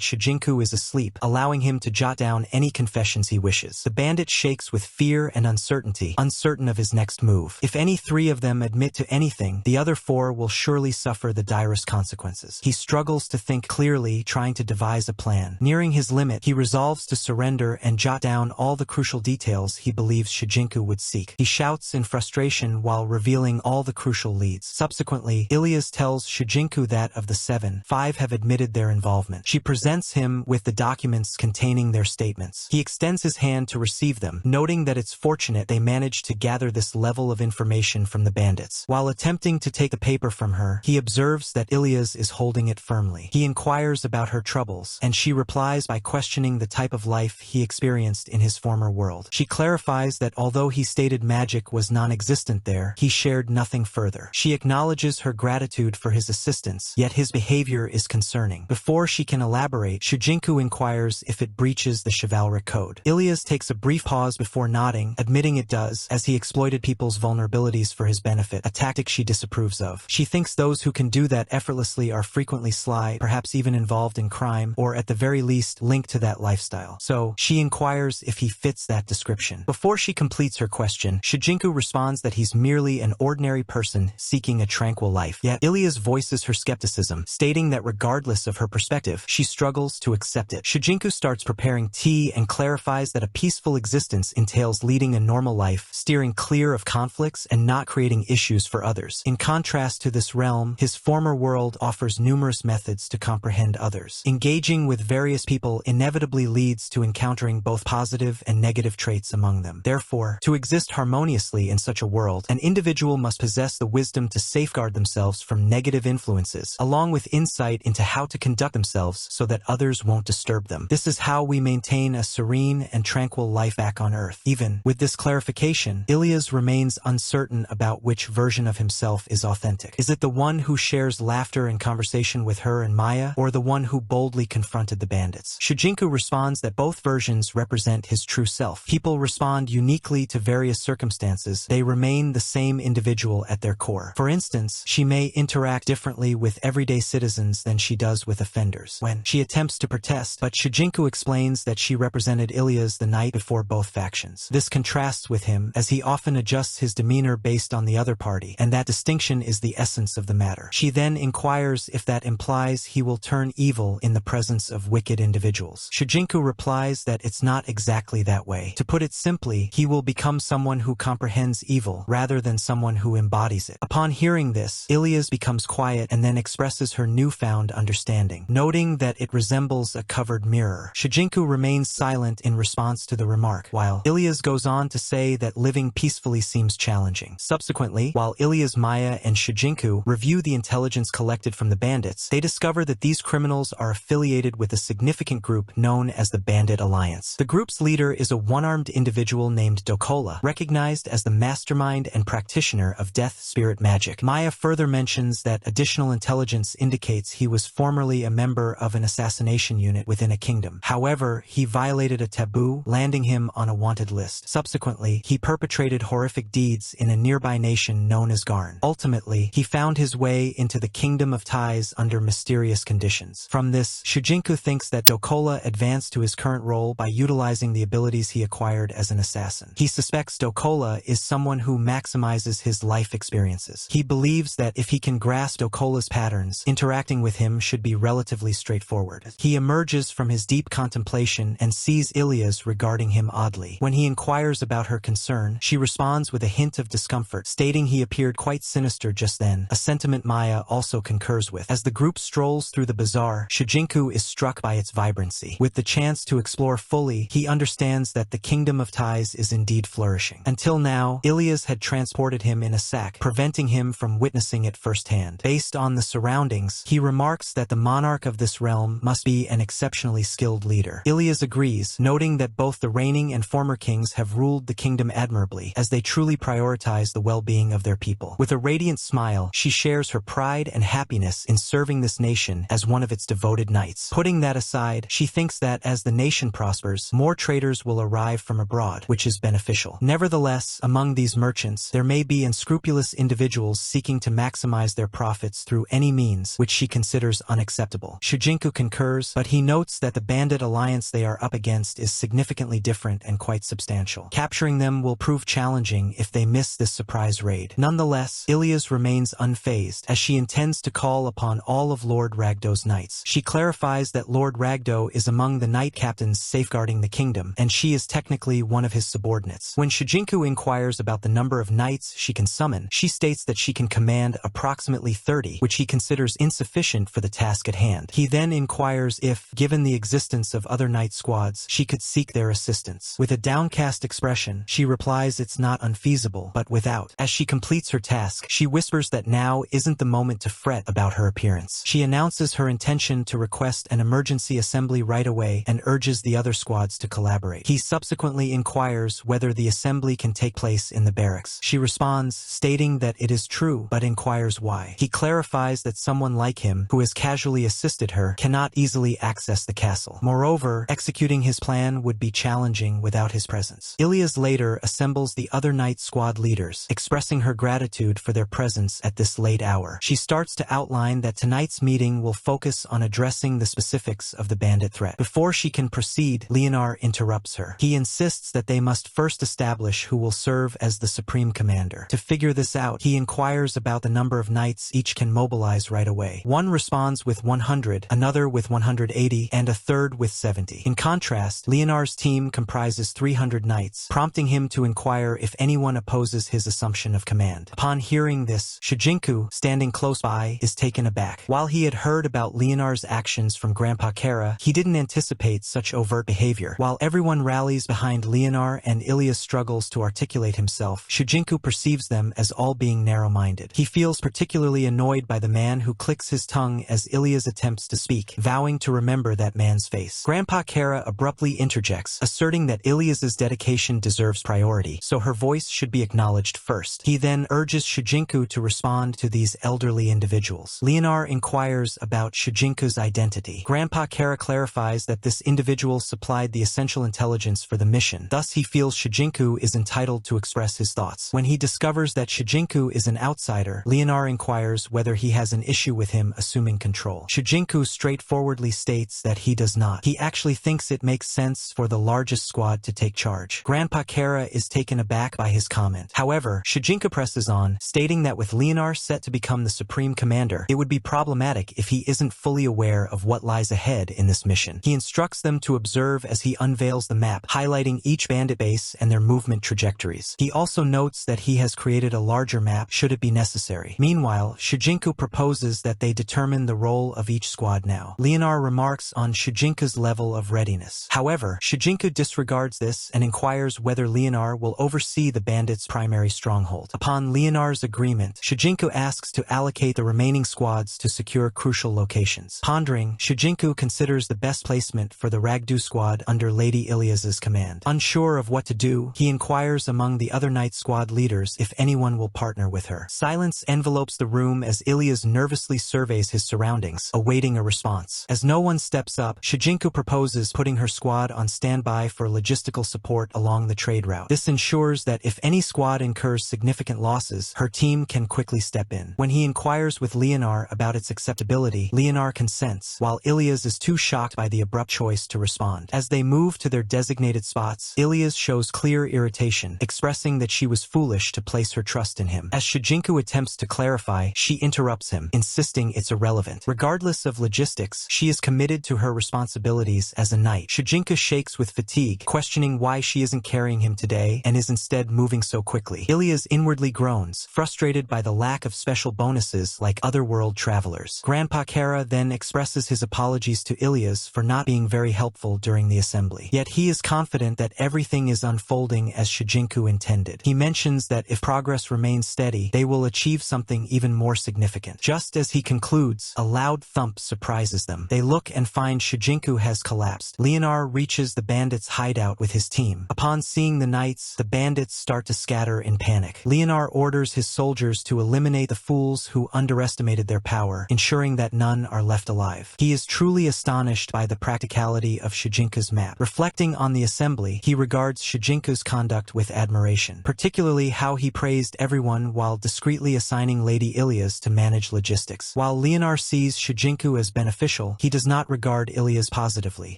Shujinku is asleep, allowing him to jot down any confessions he wishes. The bandit shakes with fear and uncertainty, uncertain of his next move. If any 3 of them admit to anything, the other 4 will surely suffer the direst consequences. He struggles to think clearly, trying to devise a plan. Nearing his limit, he resolves to surrender and jot down all the crucial details he believes Shujinku would seek. He shouts in frustration while revealing all the crucial leads. Subsequently, Ilias tells Shujinku that of the 7, 5 have admitted their involvement. She presents him with the documents containing their statements. He extends his hand to receive them, noting that it's fortunate they managed to gather this level of information from the bandits. While attempting to take the paper from her, he observes that Ilias is holding it firmly. He inquires about her troubles, and she replies by questioning the type of life he experienced in his former world. She clarifies that although he stated magic was non-existent there, he shared nothing further. She acknowledges her gratitude for his assistance, yet his behavior is concerning. Before she can elaborate, Shujinku inquires if it breaches the chivalric code. Ilias takes a brief pause before nodding, admitting it does, as he exploited people's vulnerabilities for his benefit, a tactic she disapproves of. She thinks those who can do that effortlessly are frequently sly, perhaps even involved in crime, or at the very least linked to that lifestyle. So, she inquires if he fits that description. Before she completes her question, Shujinku responds that he's merely an ordinary person seeking a tranquil life. Yet, Ilias voices her skepticism, stating that regardless of her perspective, she struggles to accept it. Shujinku starts preparing tea and clarifies that a peaceful existence entails leading a normal life, steering clear of conflicts, and not creating issues for others. In contrast to this realm, his former world offers numerous methods to comprehend others. Engaging with various people inevitably leads to encountering both positive and negative traits among them. Therefore, to exist harmoniously in such a world, an individual must possess the wisdom to safeguard themselves from negative influences, along with insight into how to conduct themselves so that others won't disturb them. This is how we maintain a serene and tranquil life back on Earth. Even with this clarification, Ilias remains uncertain about which version of himself is authentic. Is it the one who shares laughter and conversation with her and Maya, or the one who boldly confronted the bandits? Shujinku responds that both versions represent his true self. People respond uniquely to various circumstances. They remain the same individual at their core. For instance, she may interact differently with everyday citizens than she does with offenders when she attempts to protest, but Shujinku explains that she represented Ilias the night before both factions. This contrasts with him, as he often adjusts his demeanor based on the other party, and that distinction is the essence of the matter. She then inquires if that implies he will turn evil in the presence of wicked individuals. Shujinku replies that it's not exactly that way. To put it simply, he will become someone who comprehends evil rather than someone who embodies it. Upon hearing this, Ilias becomes quiet and then expresses her newfound understanding, noting that it resembles a covered mirror. Shujinku remains silent in response to the remark, while Ilias goes on to say that living peacefully seems challenging. Subsequently, while Ilias, Maya, and Shujinku review the intelligence collected from the bandits, they discover that these criminals are affiliated with a significant group known as the Bandit Alliance. The group's leader is a one-armed individual named Dokola, recognized as the mastermind and practitioner of death spirit magic. Maya further mentions that additional intelligence indicates he was formerly a member of an assassination unit within a kingdom. However, he violated a taboo, landing him on a wanted list. Subsequently, he perpetrated horrific deeds in a nearby nation known as Garn. Ultimately, he found his way into the Kingdom of Ties under mysterious conditions. From this, Shujinku thinks that Dokola advanced to his current role by utilizing the abilities he acquired as an assassin. He suspects Dokola is someone who maximizes his life experiences. He believes that if he can grasp Dokola's patterns, interacting with him should be relatively straightforward. He emerges from his deep contemplation and sees Ilias regarding him oddly. When he inquires about her concern, she responds with a hint of discomfort, stating he appeared quite sinister just then, a sentiment Maya also concurs with. As the group strolls through the bazaar, Shujinku is struck by its vibrancy. With the chance to explore fully, he understands that the kingdom of Ties is indeed flourishing. Until now, Ilias had transported him in a sack, preventing him from witnessing it firsthand. Based on the surroundings, he remarks that the monarch of this realm must be an exceptionally skilled leader. Ilias agrees, noting that both the reigning and former kings have ruled the kingdom admirably, as they truly prioritize the well-being of their people. With a radiant smile, she shares her pride and happiness in serving this nation as one of its devoted knights. Putting that aside, she thinks that as the nation prospers, more traders will arrive from abroad, which is beneficial. Nevertheless, among these merchants, there may be unscrupulous individuals seeking to maximize their profits through any means, which she considers unacceptable. Shujinku concurs, but he notes that the bandit alliance they are up against is significantly different and quite substantial. Capturing them will prove challenging if they miss this surprise raid. Nonetheless, Ilias remains unfazed, as she intends to call upon all of Lord Ragdo's knights. She clarifies that Lord Ragdo is among the knight captains safeguarding the kingdom, and she is technically one of his subordinates. When Shujinku inquires about the number of knights she can summon, she states that she can command approximately 30, which he considers insufficient for the task at hand. He then inquires if, given the existence of other knight squads, she could seek their assistance. With a downcast expression, she replies it's not unfeasible, but without. As she completes her task, she whispers that now isn't the moment to fret about her appearance. She announces her intention to request an emergency assembly right away and urges the other squads to collaborate. He subsequently inquires whether the assembly can take place in the barracks. She responds, stating that it is true, but inquires why. He clarifies that someone like him, who has casually assisted her, cannot easily access the castle. Moreover, executing his plan would be challenging without his presence. Ilias later assembles the other knight squad leaders, expressing her gratitude for their presence at this late hour. She starts to outline that tonight's meeting will focus on addressing the specifics of the bandit threat. Before she can proceed, Leonard interrupts her. He insists that they must first establish who will serve as the supreme commander. To figure this out, he inquires about the number of knights each can mobilize right away. One responds with 100, another with 180, and a third with 70. In contrast, Leonard's team comprises 300 knights, prompting him to inquire if anyone opposes his assumption of command. Upon hearing this, Shujinku, standing close by, is taken aback. While he had heard about Leonard's actions from Grandpa Kara, he didn't anticipate such overt behavior. While everyone rallies behind Leonard and Ilias struggles to articulate himself, Shujinku perceives them as all being narrow-minded. He feels particularly annoyed by the man who clicks his tongue as Ilias attempts to speak, vowing to remember that man's face. Grandpa Kara abruptly interjects, asserting that Ilias's dedication deserves priority, so her voice should be acknowledged first. He then urges Shujinku to respond to these elderly individuals. Leonard inquires about Shujinku's identity. Grandpa Kara clarifies that this individual supplied the essential intelligence for the mission. Thus, he feels Shujinku is entitled to express his thoughts. When he discovers that Shujinku is an outsider, Leonard inquires whether he has an issue with him assuming control. Shujinku straightforwardly states that he does not. He actually thinks it makes sense for the largest squad to take charge. Grandpa Kara is taken aback by his comment. However, Shujinku presses on, stating that with Leonard set to become the supreme commander, it would be problematic if he isn't fully aware of what lies ahead in this mission. He instructs them to observe as he unveils the map, highlighting each bandit base and their movement trajectories. He also notes that he has created a larger map should it be necessary. Meanwhile, Shujinku proposes that they determine the role of each squad now. Leonard remarks on Shujinku's level of readiness. However, Shujinku disregards this and inquires whether Leonard will oversee the bandits' primary stronghold. Upon Leonard's agreement, Shujinku asks to allocate the remaining squads to secure crucial locations. Pondering, Shujinku considers the best placement for the Ragdu squad under Lady Ilias's command. Unsure of what to do, he inquires among the other knight squad leaders if anyone will partner with her. Silence envelopes the room as Ilias nervously surveys his surroundings, awaiting a response. As no one steps up, Shujinku proposes putting her squad on standby for logistical support along the trade route. This ensures that if any squad incurs significant losses, her team can quickly step in. When he inquires with Leonard about its acceptability, Leonard consents, while Ilias is too shocked by the abrupt choice to respond. As they move to their designated spots, Ilias shows clear irritation, expressing that she was foolish to place her trust in him. As Shujinku attempts to clarify, she interrupts him, insisting it's irrelevant. Regardless Regardless of logistics, she is committed to her responsibilities as a knight. Shujinko shakes with fatigue, questioning why she isn't carrying him today and is instead moving so quickly. Ilias inwardly groans, frustrated by the lack of special bonuses like otherworld travelers. Grandpa Kara then expresses his apologies to Ilias for not being very helpful during the assembly. Yet he is confident that everything is unfolding as Shujinko intended. He mentions that if progress remains steady, they will achieve something even more significant. Just as he concludes, a loud thump surprises them. They look and find Shujinko has collapsed. Leonard reaches the bandits' hideout with his team. Upon seeing the knights, the bandits start to scatter in panic. Leonard orders his soldiers to eliminate the fools who underestimated their power, ensuring that none are left alive. He is truly astonished by the practicality of Shujinko's map. Reflecting on the assembly, he regards Shujinko's conduct with admiration, particularly how he praised everyone while discreetly assigning Lady Ilias to manage logistics. While Leonard sees Shujinko as beneficial, he does not regard Ilias positively,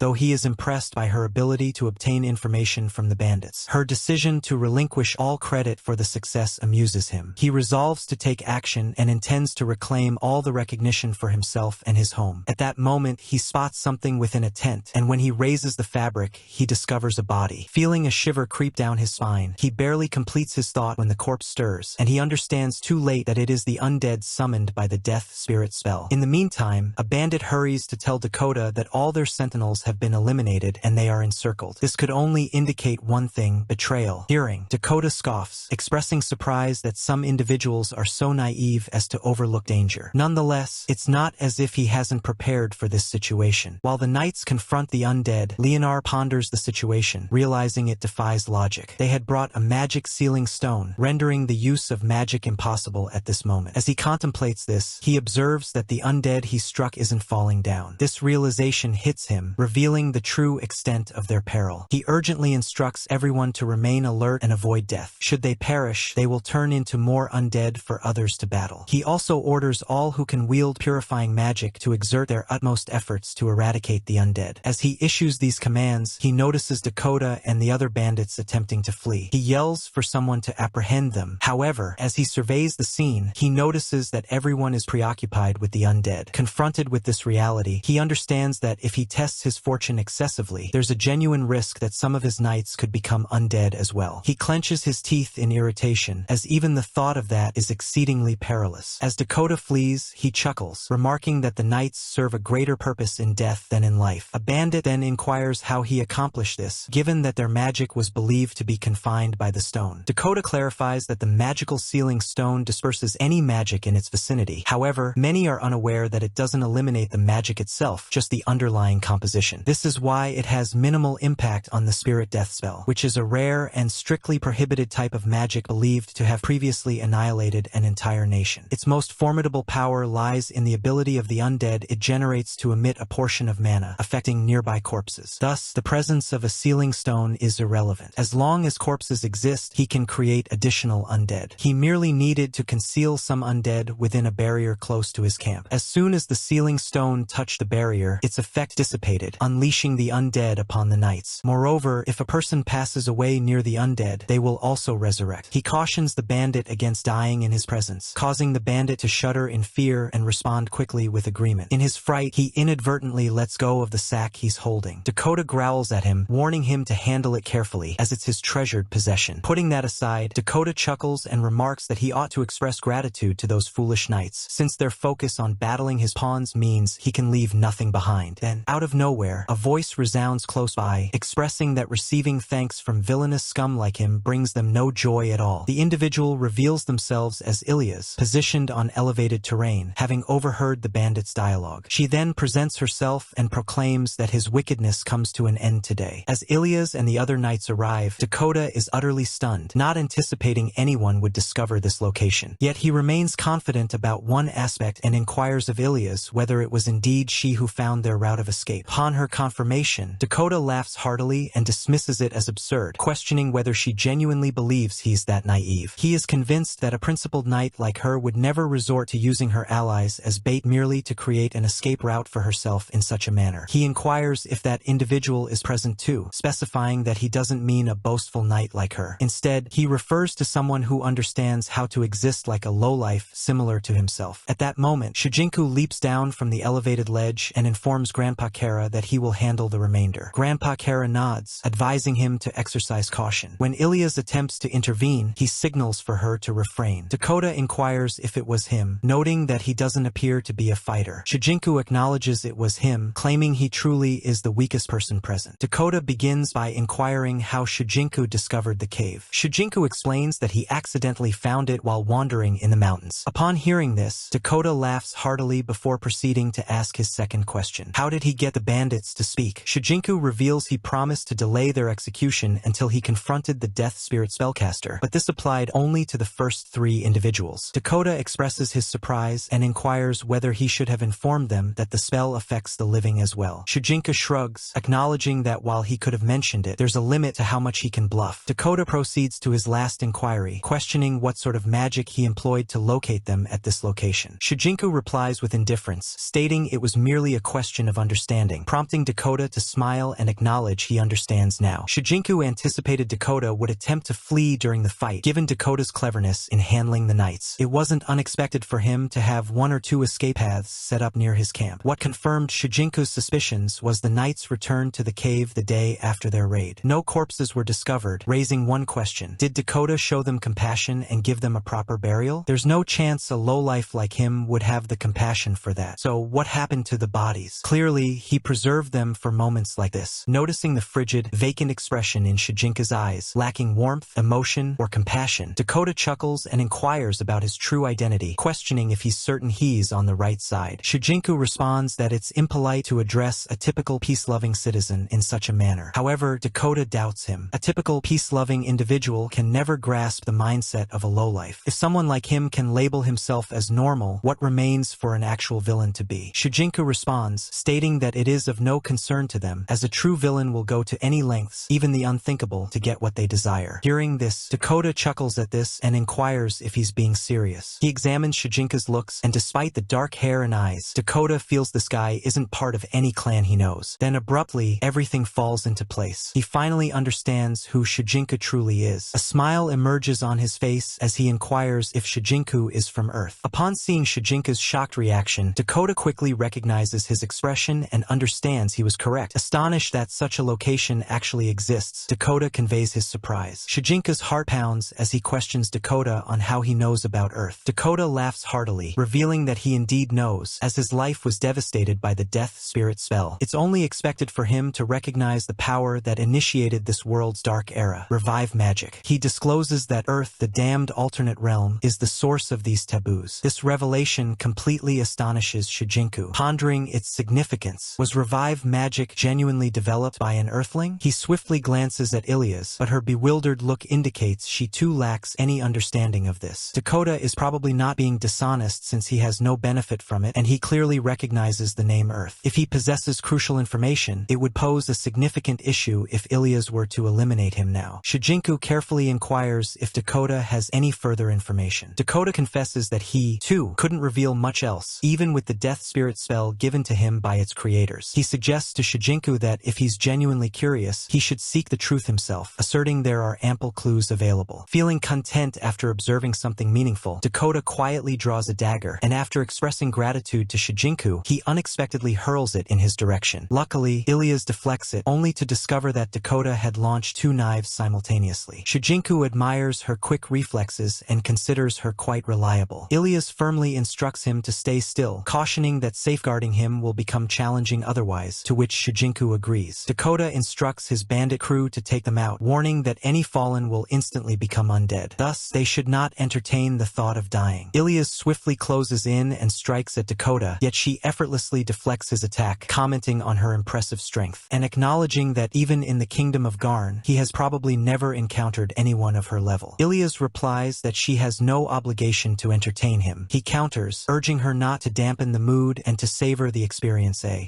though he is impressed by her ability to obtain information from the bandits. Her decision to relinquish all credit for the success amuses him. He resolves to take action and intends to reclaim all the recognition for himself and his home. At that moment, he spots something within a tent, and when he raises the fabric, he discovers a body. Feeling a shiver creep down his spine, he barely completes his thought when the corpse stirs, and he understands too late that it is the undead summoned by the death spirit spell. In the meantime, a bandit hurries to tell Dakota that all their sentinels have been eliminated and they are encircled. This could only indicate one thing: betrayal. Hearing, Dakota scoffs, expressing surprise that some individuals are so naive as to overlook danger. Nonetheless, it's not as if he hasn't prepared for this situation. While the knights confront the undead, Leonard ponders the situation, realizing it defies logic. They had brought a magic sealing stone, rendering the use of magic impossible at this moment. As he contemplates this, he observes that the undead he struck isn't falling down. This realization hits him, revealing the true extent of their peril. He urgently instructs everyone to remain alert and avoid death. Should they perish, they will turn into more undead for others to battle. He also orders all who can wield purifying magic to exert their utmost efforts to eradicate the undead. As he issues these commands, he notices Dakota and the other bandits attempting to flee. He yells for someone to apprehend them. However, as he surveys the scene, he notices that everyone is preoccupied with the undead. Confronted with this reality, he understands that if he tests his fortune excessively, there's a genuine risk that some of his knights could become undead as well. He clenches his teeth in irritation, as even the thought of that is exceedingly perilous. As Dakota flees, he chuckles, remarking that the knights serve a greater purpose in death than in life. A bandit then inquires how he accomplished this, given that their magic was believed to be confined by the stone. Dakota clarifies that the magical sealing stone disperses any magic in its vicinity. However, many are unaware that it doesn't eliminate the magic itself, just the underlying composition. This is why it has minimal impact on the spirit death spell, which is a rare and strictly prohibited type of magic believed to have previously annihilated an entire nation. Its most formidable power lies in the ability of the undead it generates to emit a portion of mana, affecting nearby corpses. Thus, the presence of a sealing stone is irrelevant. As long as corpses exist, he can create additional undead. He merely needed to conceal some undead within a barrier close to his camp. As soon as the sealing stone touched the barrier, its effect dissipated, unleashing the undead upon the knights. Moreover, if a person passes away near the undead, they will also resurrect. He cautions the bandit against dying in his presence, causing the bandit to shudder in fear and respond quickly with agreement. In his fright, he inadvertently lets go of the sack he's holding. Dakota growls at him, warning him to handle it carefully, as it's his treasured possession. Putting that aside, Dakota chuckles and remarks that he ought to express gratitude to those foolish knights, since their focus on battling his pawns means he can leave nothing behind. Then, out of nowhere, a voice resounds close by, expressing that receiving thanks from villainous scum like him brings them no joy at all. The individual reveals themselves as Ilias, positioned on elevated terrain, having overheard the bandits' dialogue. She then presents herself and proclaims that his wickedness comes to an end today. As Ilias and the other knights arrive, Dakota is utterly stunned, not anticipating anyone would discover this location. Yet he remains confident about one aspect and inquires of Ilias whether it was indeed she who found their route of escape. Upon her confirmation, Dakota laughs heartily and dismisses it as absurd, questioning whether she genuinely believes he's that naive. He is convinced that a principled knight like her would never resort to using her allies as bait merely to create an escape route for herself in such a manner. He inquires if that individual is present too, specifying that he doesn't mean a boastful knight like her. Instead, he refers to someone who understands how to exist like a lowlife similar to himself. At that moment, Shujinko leaps leaps down from the elevated ledge and informs Grandpa Kara that he will handle the remainder. Grandpa Kara nods, advising him to exercise caution. When Ilias attempts to intervene, he signals for her to refrain. Dakota inquires if it was him, noting that he doesn't appear to be a fighter. Shujinku acknowledges it was him, claiming he truly is the weakest person present. Dakota begins by inquiring how Shujinku discovered the cave. Shujinku explains that he accidentally found it while wandering in the mountains. Upon hearing this, Dakota laughs heartily before proceeding to ask his second question. How did he get the bandits to speak? Shujinku reveals he promised to delay their execution until he confronted the Death Spirit spellcaster, but this applied only to the first 3 individuals. Dakota expresses his surprise and inquires whether he should have informed them that the spell affects the living as well. Shujinku shrugs, acknowledging that while he could have mentioned it, there's a limit to how much he can bluff. Dakota proceeds to his last inquiry, questioning what sort of magic he employed to locate them at this location. Shujinku replies with indifference, stating it was merely a question of understanding, prompting Dakota to smile and acknowledge he understands now. Shujinku anticipated Dakota would attempt to flee during the fight, given Dakota's cleverness in handling the knights. It wasn't unexpected for him to have 1 or 2 escape paths set up near his camp. What confirmed Shujinku's suspicions was the knights returned to the cave the day after their raid. No corpses were discovered, raising one question. Did Dakota show them compassion and give them a proper burial? There's no chance a lowlife like him would have the compassion for that. So what happened to the bodies? Clearly, he preserved them for moments like this. Noticing the frigid, vacant expression in Shujinku's eyes, lacking warmth, emotion, or compassion, Dakota chuckles and inquires about his true identity, questioning if he's certain he's on the right side. Shujinku responds that it's impolite to address a typical peace-loving citizen in such a manner. However, Dakota doubts him. A typical peace-loving individual can never grasp the mindset of a lowlife. If someone like him can label himself as normal, what remains for an actual villain to be? Shujinku responds, stating that it is of no concern to them, as a true villain will go to any lengths, even the unthinkable, to get what they desire. Hearing this, Dakota chuckles at this and inquires if he's being serious. He examines Shujinku's looks, and despite the dark hair and eyes, Dakota feels this guy isn't part of any clan he knows. Then abruptly, everything falls into place. He finally understands who Shujinku truly is. A smile emerges on his face as he inquires if Shujinku is from Earth. Upon seeing Shujinku's shocked reaction, Dakota quickly recognizes his expression and understands he was correct. Astonished that such a location actually exists, Dakota conveys his surprise. Shujinku's heart pounds as he questions Dakota on how he knows about Earth. Dakota laughs heartily, revealing that he indeed knows, as his life was devastated by the Death Spirit spell. It's only expected for him to recognize the power that initiated this world's dark era, revive magic. He discloses that Earth, the damned alternate realm, is the source of these taboos. This revelation completely astonishes Shujinku, pondering its significance. Was revive magic genuinely developed by an Earthling? He swiftly glances at Ilias, but her bewildered look indicates she too lacks any understanding of this. Dakota is probably not being dishonest since he has no benefit from it, and he clearly recognizes the name Earth. If he possesses crucial information, it would pose a significant issue if Ilias were to eliminate him now. Shujinku carefully inquires if Dakota has any further information. Dakota confesses that he, too, couldn't reveal much else, even with the Death Spirit spell given to him by its creators. He suggests to Shujinku that if he's genuinely curious, he should seek the truth himself, asserting there are ample clues available. Feeling content after observing something meaningful, Dakota quietly draws a dagger, and after expressing gratitude to Shujinku, he unexpectedly hurls it in his direction. Luckily, Ilias deflects it, only to discover that Dakota had launched 2 knives simultaneously. Shujinku admires her quick reflexes and considers her quite reliable. Ilias firmly instructs him to stay still, cautioning that safeguarding him will become challenging otherwise, to which Shujinku agrees. Dakota instructs his bandit crew to take them out, warning that any fallen will instantly become undead. Thus, they should not entertain the thought of dying. Ilias swiftly closes in and strikes at Dakota, yet she effortlessly deflects his attack, commenting on her impressive strength, and acknowledging that even in the kingdom of Garn, he has probably never encountered anyone of her level. Ilias replies that she has no obligation to entertain him. He counters, urging her not to dampen the mood and to savor the experience.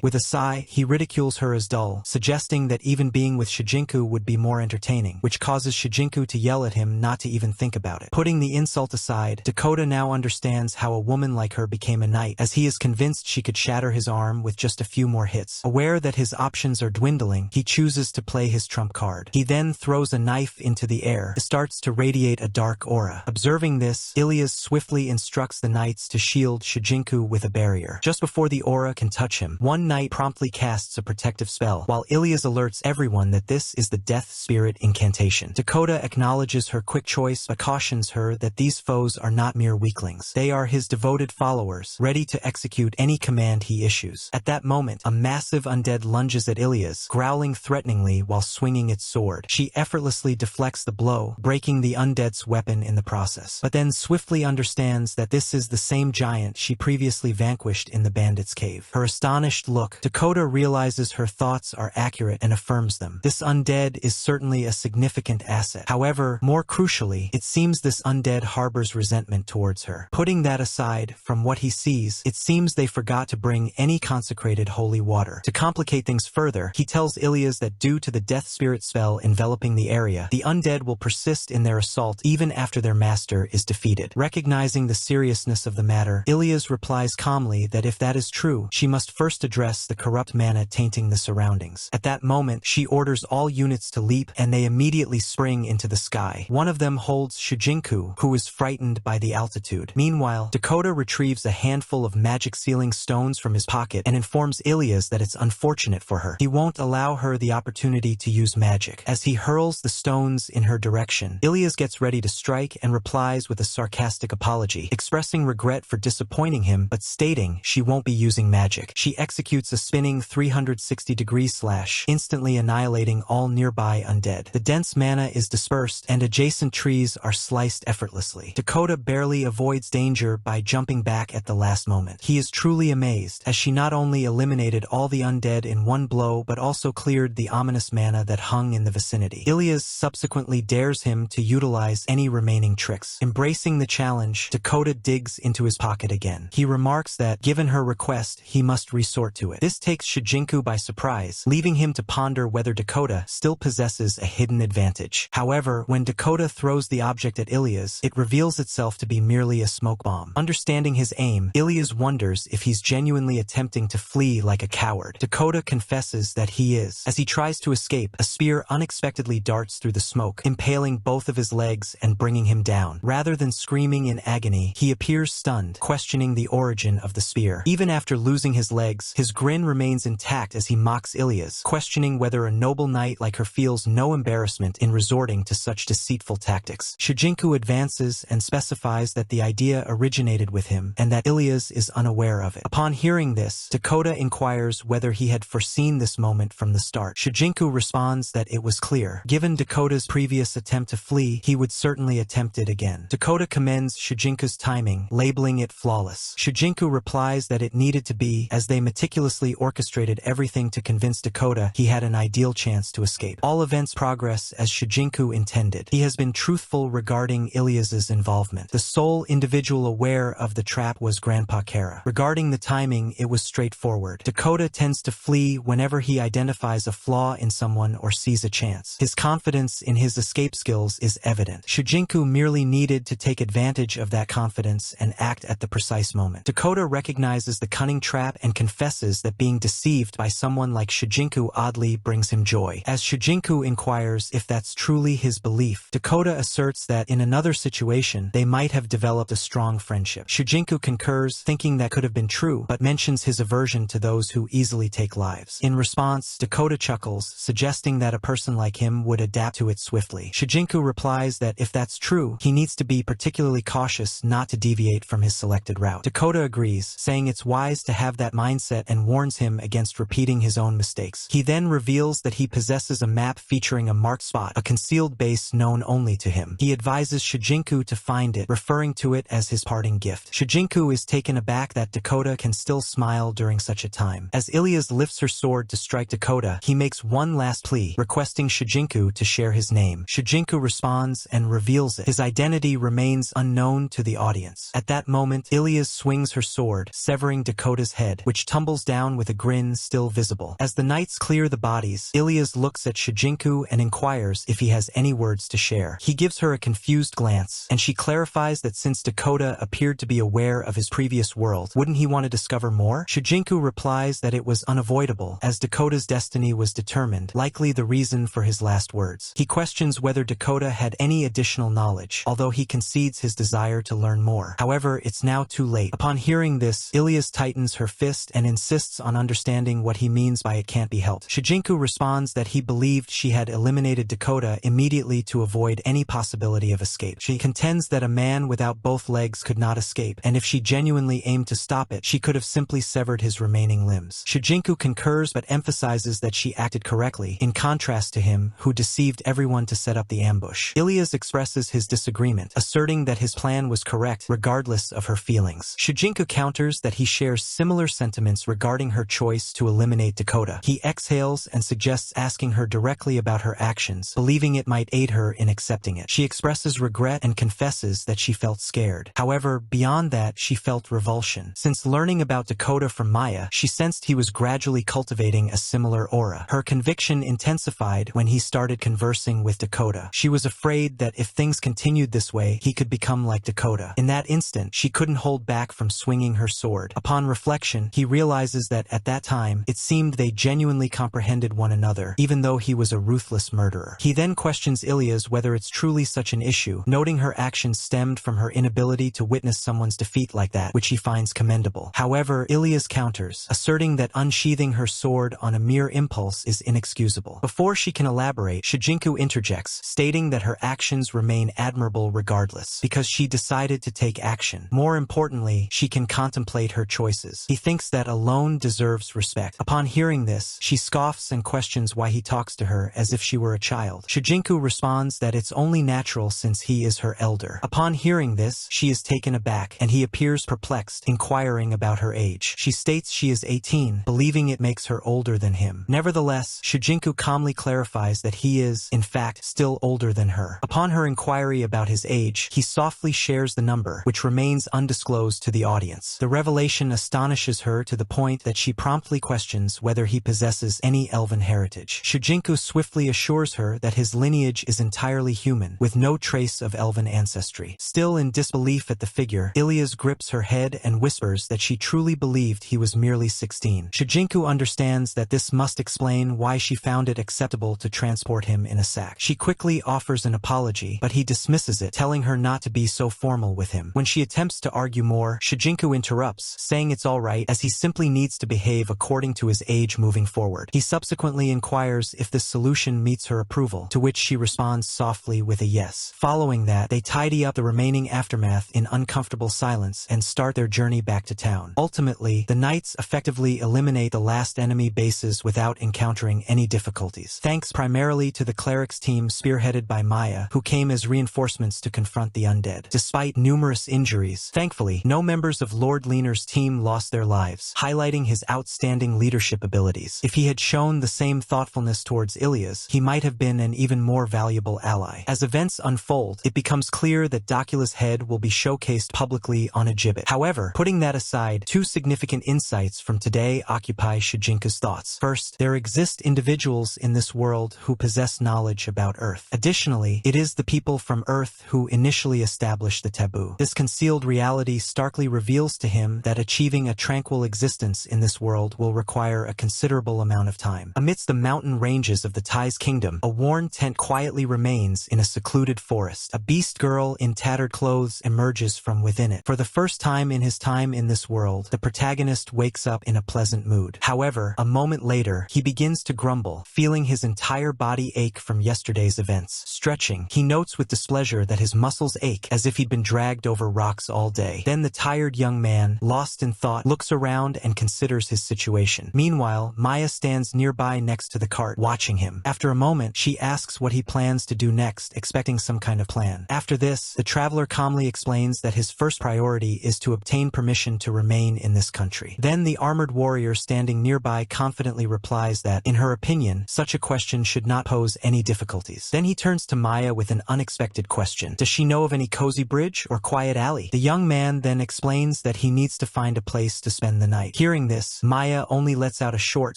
With a sigh, he ridicules her as dull, suggesting that even being with Shujinku would be more entertaining, which causes Shujinku to yell at him not to even think about it. Putting the insult aside, Dakota now understands how a woman like her became a knight, as he is convinced she could shatter his arm with just a few more hits. Aware that his options are dwindling, he chooses to play his trump card. He then throws a knife into the air. It starts to radiate a dark aura. Observing this, Ilias swiftly instructs the knights to shield Shujinku with a barrier. Just before the aura can touch him, one knight promptly casts a protective spell, while Ilias alerts everyone that this is the death spirit incantation. Dakota acknowledges her quick choice but cautions her that these foes are not mere weaklings. They are his devoted followers, ready to execute any command he issues. At that moment, a massive undead lunges at Ilias, growling threateningly while swinging its sword. She effortlessly deflects the blow, breaking the undead's weapon in the process, but then swiftly understands that this is the same giant she previously vanquished in the bandit's cave. Her astonished look, Dakota realizes her thoughts are accurate and affirms them. This undead is certainly a significant asset. However, more crucially, it seems this undead harbors resentment towards her. Putting that aside, from what he sees, it seems they forgot to bring any consecrated holy water. To complicate things further, he tells Ilias that due to the death spirit spell enveloping the area, the undead will persist in their assault even after their master is defeated. Recognizing the seriousness of the matter, Ilias replies calmly that if that is true, she must first address the corrupt mana tainting the surroundings. At that moment, she orders all units to leap, and they immediately spring into the sky. One of them holds Shujinku, who is frightened by the altitude. Meanwhile, Dakota retrieves a handful of magic sealing stones from his pocket and informs Ilias that it's unfortunate for her. He won't allow her the opportunity to use magic. As he hurls the stones in her direction, Ilias gets ready to strike and replies with a sarcastic apology, expressing regret for disappointing him but stating she won't be using magic. She executes a spinning 360-degree slash, instantly annihilating all nearby undead. The dense mana is dispersed and adjacent trees are sliced effortlessly. Dakota barely avoids danger by jumping back at the last moment. He is truly amazed, as she not only eliminated all the undead in one blow but also cleared the ominous mana that hung in the vicinity. Ilias subsequently dares him to utilize any remaining tricks. Embracing the challenge, Dakota digs into his pocket again. He remarks that, given her request, he must resort to it. This takes Shujinku by surprise, leaving him to ponder whether Dakota still possesses a hidden advantage. However, when Dakota throws the object at Ilias, it reveals itself to be merely a smoke bomb. Understanding his aim, Ilias wonders if he's genuinely attempting to flee like a coward. Dakota confesses that he is. As he tries to escape, a spear unexpectedly darts through the smoke, impaling both of his legs and bringing him down. Rather than screaming in agony, he appears stunned, questioning the origin of the spear. Even after losing his legs, his grin remains intact as he mocks Ilias, questioning whether a noble knight like her feels no embarrassment in resorting to such deceitful tactics. Shujinku advances and specifies that the idea originated with him and that Ilias is unaware of it. Upon hearing this, Dakota inquires whether he had foreseen this moment from the start. Shujinku responds that it was clear. Given Dakota's previous attempt to flee, he would certainly attempt it again. Dakota commends Shujinku's timing, labeling it flawless. Shujinku replies that it needed to be, as they meticulously orchestrated everything to convince Dakota he had an ideal chance to escape. All events progress as Shujinku intended. He has been truthful regarding Ilias's involvement. The sole individual aware of the trap was Grandpa Kara. Regarding the timing, it was straightforward. Dakota tends to flee whenever he identifies a flaw in someone or sees a chance. His confidence in his escape skills is evident. Shujinku merely needed to take advantage of that confidence and act at the precise moment. Dakota recognizes the cunning trap and confesses that being deceived by someone like Shujinku oddly brings him joy. As Shujinku inquires if that's truly his belief, Dakota asserts that in another situation, they might have developed a strong friendship. Shujinku concurs, thinking that could have been true, but mentions his aversion to those who easily take lives. In response, Dakota chuckles, suggesting that a person like him would adapt to it swiftly. Shujinku replies that if that's true, he needs to be particularly cautious not to deviate from his selected route. Dakota agrees, saying it's wise to have that mindset and warns him against repeating his own mistakes. He then reveals that he possesses a map featuring a marked spot, a concealed base known only to him. He advises Shujinku to find it, referring to it as his parting gift. Shujinku is taken aback that Dakota can still smile during such a time. As Ilias lifts her sword to strike Dakota, he makes one last plea, requesting Shujinku to share his name. Shujinku responds and reveals it. His identity remains unknown to the audience. At that moment, Ilias swings her sword, severing Dakota's head, which tumbles down with a grin still visible. As the knights clear the bodies, Ilias looks at Shujinku and inquires if he has any words to share. He gives her a confused glance, and she clarifies that since Dakota appeared to be aware of his previous world, wouldn't he want to discover more? Shujinku replies that it was unavoidable, as Dakota's destiny was determined, likely the reason for his last words. He questions whether Dakota had any additional knowledge, although he concedes his desire to learn more. However, it's now too late. Upon Upon hearing this, Ilias tightens her fist and insists on understanding what he means by it can't be helped. Shujinku responds that he believed she had eliminated Dakota immediately to avoid any possibility of escape. She contends that a man without both legs could not escape, and if she genuinely aimed to stop it, she could have simply severed his remaining limbs. Shujinku concurs but emphasizes that she acted correctly, in contrast to him, who deceived everyone to set up the ambush. Ilias expresses his disagreement, asserting that his plan was correct regardless of her feelings. Shujinku counters that he shares similar sentiments regarding her choice to eliminate Dakota. He exhales and suggests asking her directly about her actions, believing it might aid her in accepting it. She expresses regret and confesses that she felt scared. However, beyond that, she felt revulsion. Since learning about Dakota from Maya, she sensed he was gradually cultivating a similar aura. Her conviction intensified when he started conversing with Dakota. She was afraid that if things continued this way, he could become like Dakota. In that instant, she couldn't hold back from swinging her sword. Upon reflection, he realizes that at that time, it seemed they genuinely comprehended one another, even though he was a ruthless murderer. He then questions Ilias whether it's truly such an issue, noting her actions stemmed from her inability to witness someone's defeat like that, which he finds commendable. However, Ilias counters, asserting that unsheathing her sword on a mere impulse is inexcusable. Before she can elaborate, Shujinku interjects, stating that her actions remain admirable regardless, because she decided to take action. More importantly, she can contemplate her choices. He thinks that alone deserves respect. Upon hearing this, she scoffs and questions why he talks to her as if she were a child. Shujinku responds that it's only natural since he is her elder. Upon hearing this, she is taken aback, and he appears perplexed, inquiring about her age. She states she is 18, believing it makes her older than him. Nevertheless, Shujinku calmly clarifies that he is, in fact, still older than her. Upon her inquiry about his age, he softly shares the number, which remains undisclosed to the audience. The revelation astonishes her to the point that she promptly questions whether he possesses any elven heritage. Shujinku swiftly assures her that his lineage is entirely human, with no trace of elven ancestry. Still in disbelief at the figure, Ilias grips her head and whispers that she truly believed he was merely 16. Shujinku understands that this must explain why she found it acceptable to transport him in a sack. She quickly offers an apology, but he dismisses it, telling her not to be so formal with him. When she attempts to argue more, Shujinku interrupts, saying it's alright as he simply needs to behave according to his age moving forward. He subsequently inquires if this solution meets her approval, to which she responds softly with a yes. Following that, they tidy up the remaining aftermath in uncomfortable silence and start their journey back to town. Ultimately, the knights effectively eliminate the last enemy bases without encountering any difficulties, thanks primarily to the clerics team spearheaded by Maya, who came as reinforcements to confront the undead. Despite numerous injuries, thankfully, no members of Lord Leaner's team lost their lives, highlighting his outstanding leadership abilities. If he had shown the same thoughtfulness towards Ilias, he might have been an even more valuable ally. As events unfold, it becomes clear that Dakula's head will be showcased publicly on a gibbet. However, putting that aside, two significant insights from today occupy Shujinku's thoughts. First, there exist individuals in this world who possess knowledge about Earth. Additionally, it is the people from Earth who initially established the taboo. This concealed reality starkly reveals to him that achieving a tranquil existence in this world will require a considerable amount of time. Amidst the mountain ranges of the Tai's kingdom, a worn tent quietly remains in a secluded forest. A beast girl in tattered clothes emerges from within it. For the first time in his time in this world, the protagonist wakes up in a pleasant mood. However, a moment later, he begins to grumble, feeling his entire body ache from yesterday's events. Stretching, he notes with displeasure that his muscles ache as if he'd been dragged over rocks all day. Then the tired young man, lost in thought, looks around and considers his situation. Meanwhile, Maya stands nearby next to the cart, watching him. After a moment, she asks what he plans to do next, expecting some kind of plan. After this, the traveler calmly explains that his first priority is to obtain permission to remain in this country. Then the armored warrior standing nearby confidently replies that, in her opinion, such a question should not pose any difficulties. Then he turns to Maya with an unexpected question. Does she know of any cozy bridge or quiet alley? The young man then explains that he needs to find a place to spend the night. Hearing this, Maya only lets out a short,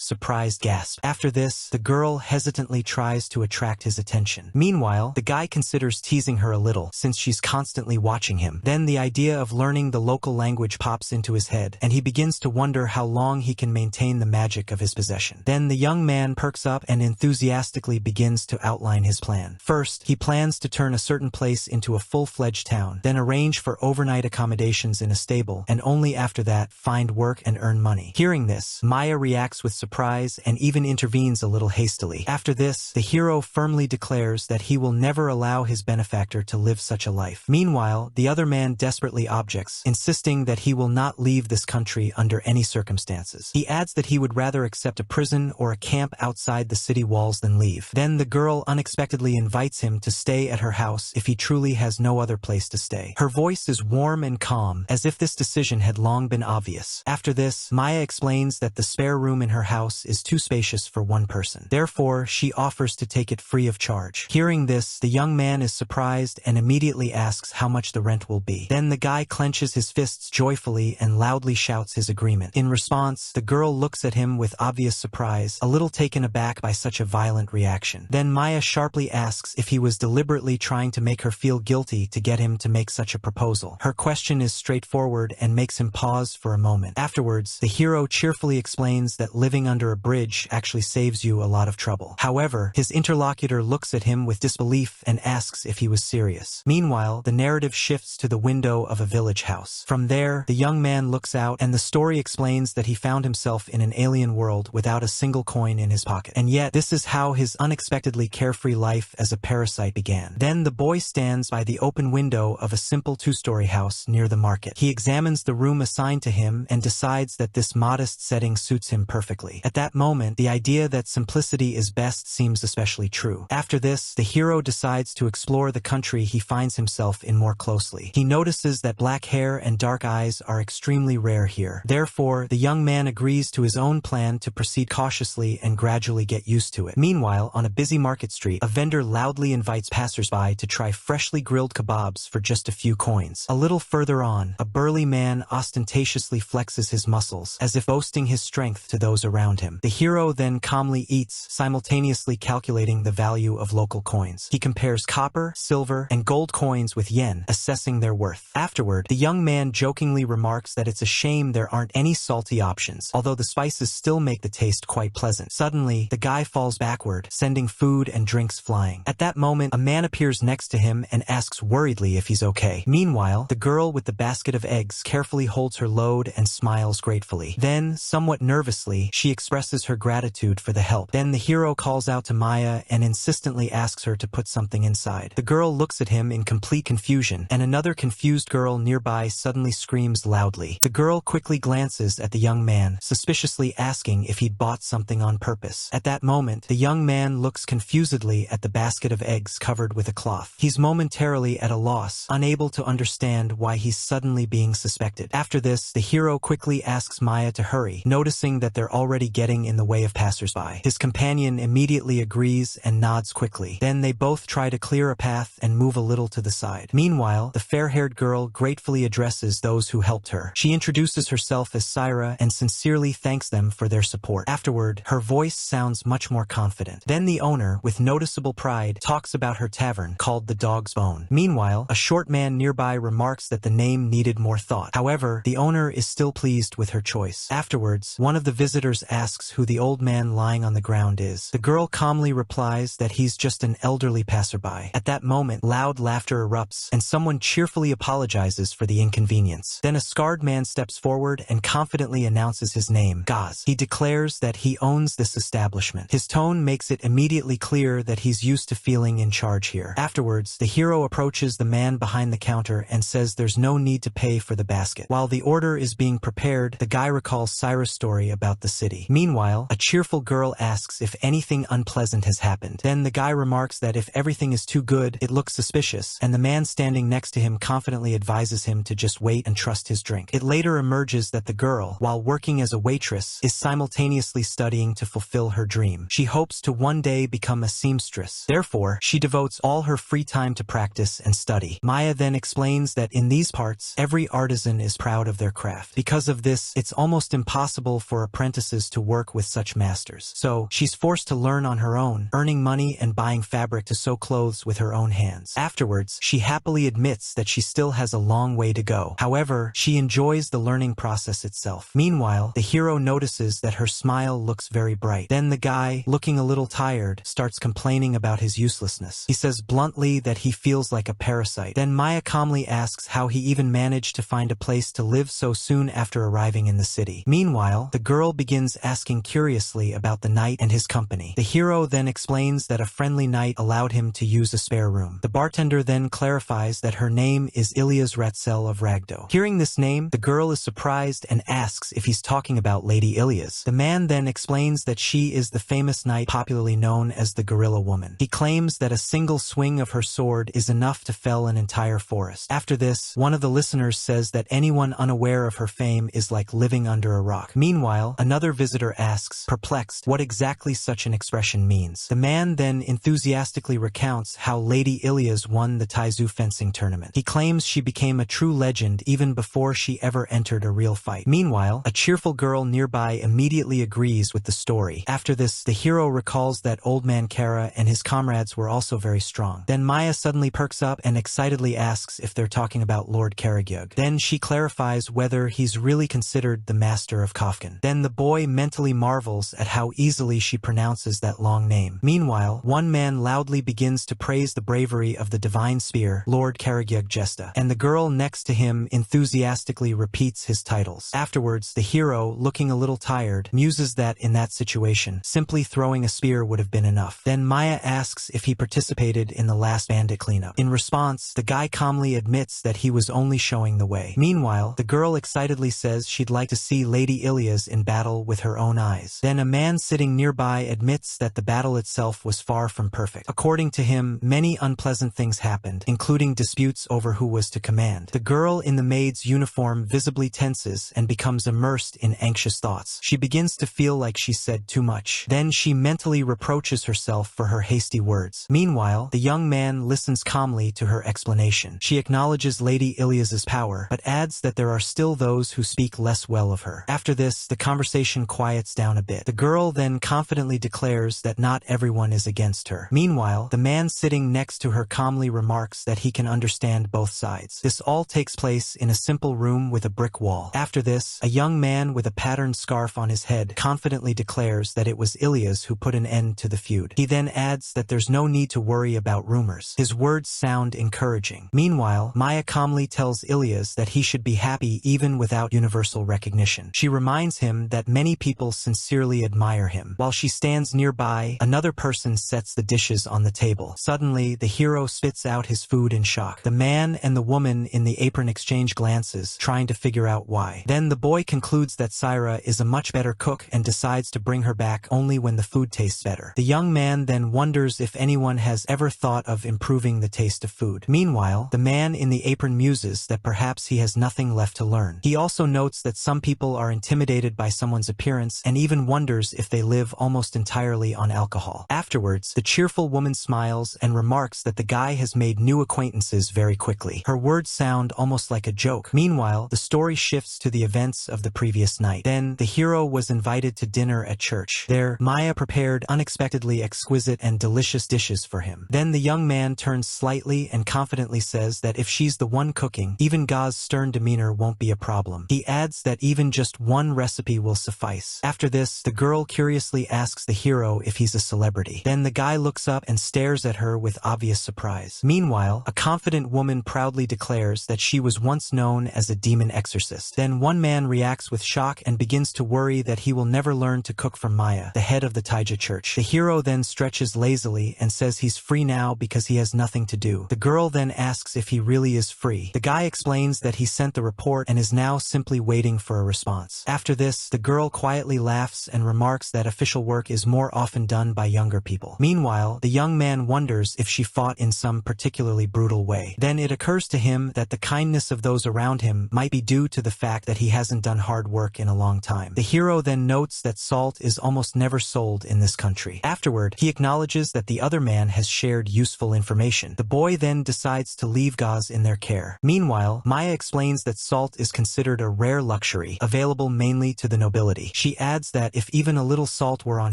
surprised gasp. After this, the girl hesitantly tries to attract his attention. Meanwhile, the guy considers teasing her a little, since she's constantly watching him. Then the idea of learning the local language pops into his head, and he begins to wonder how long he can maintain the magic of his possession. Then the young man perks up and enthusiastically begins to outline his plan. First, he plans to turn a certain place into a full-fledged town, then arrange for overnight accommodations in a stable, and only after that find work and earn money. Hearing this, Maya reacts with surprise and even intervenes a little hastily. After this, the hero firmly declares that he will never allow his benefactor to live such a life. Meanwhile, the other man desperately objects, insisting that he will not leave this country under any circumstances. He adds that he would rather accept a prison or a camp outside the city walls than leave. Then the girl unexpectedly invites him to stay at her house if he truly has no other place to stay. Her voice is warm and calm, as if this decision had long been obvious. After this, Maya explains that the spare room in her house is too spacious for one person. Therefore, she offers to take it free of charge. Hearing this, the young man is surprised and immediately asks how much the rent will be. Then the guy clenches his fists joyfully and loudly shouts his agreement. In response, the girl looks at him with obvious surprise, a little taken aback by such a violent reaction. Then Maya sharply asks if he was deliberately trying to make her feel guilty to get him to make such a proposal. Her question is straightforward and makes him pause for a moment. Afterwards, the hero cheerfully explains that living under a bridge actually saves you a lot of trouble. However, his interlocutor looks at him with disbelief and asks if he was serious. Meanwhile, the narrative shifts to the window of a village house. From there, the young man looks out and the story explains that he found himself in an alien world without a single coin in his pocket. And yet, this is how his unexpectedly carefree life as a parasite began. Then the boy stands by the open window of a simple two-story house near the market. He examines the room assigned to him and decides that this modest setting suits him perfectly. At that moment, the idea that simplicity is best seems especially true. After this, the hero decides to explore the country he finds himself in more closely. He notices that black hair and dark eyes are extremely rare here. Therefore, the young man agrees to his own plan to proceed cautiously and gradually get used to it. Meanwhile, on a busy market street, a vendor loudly invites passersby to try freshly grilled kebabs for just a few coins. A little further on, a burly man ostentatiously flexes his muscles, as if boasting his strength to those around him. The hero then calmly eats, simultaneously calculating the value of local coins. He compares copper, silver, and gold coins with yen, assessing their worth. Afterward, the young man jokingly remarks that it's a shame there aren't any salty options, although the spices still make the taste quite pleasant. Suddenly, the guy falls backward, sending food and drinks flying. At that moment, a man appears next to him and asks worriedly if he's okay. Meanwhile, the girl with the basket of eggs carefully holds her load and smiles gratefully. Then, somewhat nervously, she expresses her gratitude for the help. Then the hero calls out to Maya and insistently asks her to put something inside. The girl looks at him in complete confusion, and another confused girl nearby suddenly screams loudly. The girl quickly glances at the young man, suspiciously asking if he'd bought something on purpose. At that moment, the young man looks confusedly at the basket of eggs covered with a cloth. He's momentarily at a loss, unable to understand why he's suddenly being suspected. After this, the hero quickly asks Maya to hurry, noticing that they're already getting in the way of passersby. His companion immediately agrees and nods quickly. Then they both try to clear a path and move a little to the side. Meanwhile, the fair-haired girl gratefully addresses those who helped her. She introduces herself as Syra and sincerely thanks them for their support. Afterward, her voice sounds much more confident. Then the owner, with noticeable pride, talks about her tavern, called the Dog's Bone. Meanwhile, a short man nearby remarks that the name needed more thought. However, the owner is still pleased with her choice. Afterwards, one of the visitors asks who the old man lying on the ground is. The girl calmly replies that he's just an elderly passerby. At that moment, loud laughter erupts, and someone cheerfully apologizes for the inconvenience. Then a scarred man steps forward and confidently announces his name, Gaz. He declares that he owns this establishment. His tone makes it immediately clear that he's used to feeling in charge here. Afterwards, the hero approaches the man behind the counter and says there's no need to pay for the basket. While the order is being prepared, the guy recalls Syra's story about the city. Meanwhile, a cheerful girl asks if anything unpleasant has happened. Then the guy remarks that if everything is too good, it looks suspicious, and the man standing next to him confidently advises him to just wait and trust his drink. It later emerges that the girl, while working as a waitress, is simultaneously studying to fulfill her dream. She hopes to one day become a seamstress. Therefore, she devotes all her free time to practice and study. Maya then explains that in these parts, every artisan is proud of their craft. Because of this, it's almost impossible for apprentices to work with such masters. So, she's forced to learn on her own, earning money and buying fabric to sew clothes with her own hands. Afterwards, she happily admits that she still has a long way to go. However, she enjoys the learning process itself. Meanwhile, the hero notices that her smile looks very bright. Then the guy, looking a little tired, starts complaining about his uselessness. He says bluntly that he feels like a parasite. Then Maya calmly asks how he even managed managed to find a place to live so soon after arriving in the city. Meanwhile, the girl begins asking curiously about the knight and his company. The hero then explains that a friendly knight allowed him to use a spare room. The bartender then clarifies that her name is Ilias Ratzel of Ragdo. Hearing this name, the girl is surprised and asks if he's talking about Lady Ilias. The man then explains that she is the famous knight popularly known as the Gorilla Woman. He claims that a single swing of her sword is enough to fell an entire forest. After this, one of the listeners says that anyone unaware of her fame is like living under a rock. Meanwhile, another visitor asks, perplexed, what exactly such an expression means. The man then enthusiastically recounts how Lady Ilias won the Taizu fencing tournament. He claims she became a true legend even before she ever entered a real fight. Meanwhile, a cheerful girl nearby immediately agrees with the story. After this, the hero recalls that Old Man Kara and his comrades were also very strong. Then Maya suddenly perks up and excitedly asks if they're talking about Lord Karagyug. Then she clarifies whether he's really considered the master of Kafkan. Then the boy mentally marvels at how easily she pronounces that long name. Meanwhile, one man loudly begins to praise the bravery of the divine spear, Lord Karagyug Jesta, and the girl next to him enthusiastically repeats his titles. Afterwards, the hero, looking a little tired, muses that in that situation, simply throwing a spear would have been enough. Then Maya asks if he participated in the last bandit cleanup. In response, the guy calmly admits that he was only showing the way. Meanwhile, the girl excitedly says she'd like to see Lady Ilias in battle with her own eyes. Then a man sitting nearby admits that the battle itself was far from perfect. According to him, many unpleasant things happened, including disputes over who was to command. The girl in the maid's uniform visibly tenses and becomes immersed in anxious thoughts. She begins to feel like she said too much. Then she mentally reproaches herself for her hasty words. Meanwhile, the young man listens calmly to her explanation. She acknowledges Lady Ilias's power, but adds that there are still those who speak less well of her. After this, the conversation quiets down a bit. The girl then confidently declares that not everyone is against her. Meanwhile, the man sitting next to her calmly remarks that he can understand both sides. This all takes place in a simple room with a brick wall. After this, a young man with a patterned scarf on his head confidently declares that it was Ilias who put an end to the feud. He then adds that there's no need to worry about rumors. His words sound encouraging. Meanwhile, Maya calmly tells Ilias that he should be happy even without universal recognition. She reminds him that many people sincerely admire him. While she stands nearby, another person sets the dishes on the table. Suddenly, the hero spits out his food in shock. The man and the woman in the apron exchange glances, trying to figure out why. Then the boy concludes that Syra is a much better cook and decides to bring her back only when the food tastes better. The young man then wonders if anyone has ever thought of improving the taste of food. Meanwhile, the man in the apron muses that perhaps he has nothing left to learn. He also notes that some people are intimidated by someone's appearance and even wonders if they live almost entirely on alcohol. Afterwards, the cheerful woman smiles and remarks that the guy has made new acquaintances very quickly. Her words sound almost like a joke. Meanwhile, the story shifts to the events of the previous night. Then, the hero was invited to dinner at church. There, Maya prepared unexpectedly exquisite and delicious dishes for him. Then the young man turns slightly and confidently says that if she's the one cooking, even Ga's stern demeanor won't be a problem. He adds that even just one recipe will suffice. After this, the girl curiously asks the hero if he's a celebrity. Then the guy looks up and stares at her with obvious surprise. Meanwhile, a confident woman proudly declares that she was once known as a demon exorcist. Then one man reacts with shock and begins to worry that he will never learn to cook from Maya, the head of the Taija church. The hero then stretches lazily and says he's free now because he has nothing to do. The girl then asks if he really is free. The guy explains that he sent the report and is now simply waiting for a response. After this, the girl quietly laughs and remarks that official work is more often done by younger people. Meanwhile, the young man wonders if she fought in some particularly brutal way. Then it occurs to him that the kindness of those around him might be due to the fact that he hasn't done hard work in a long time. The hero then notes that salt is almost never sold in this country. Afterward, he acknowledges that the other man has shared useful information. The boy then decides to leave Gaz in their care. Meanwhile, Maya explains that salt is considered a rare luxury, available mainly to the nobility. She adds that if even a little salt were on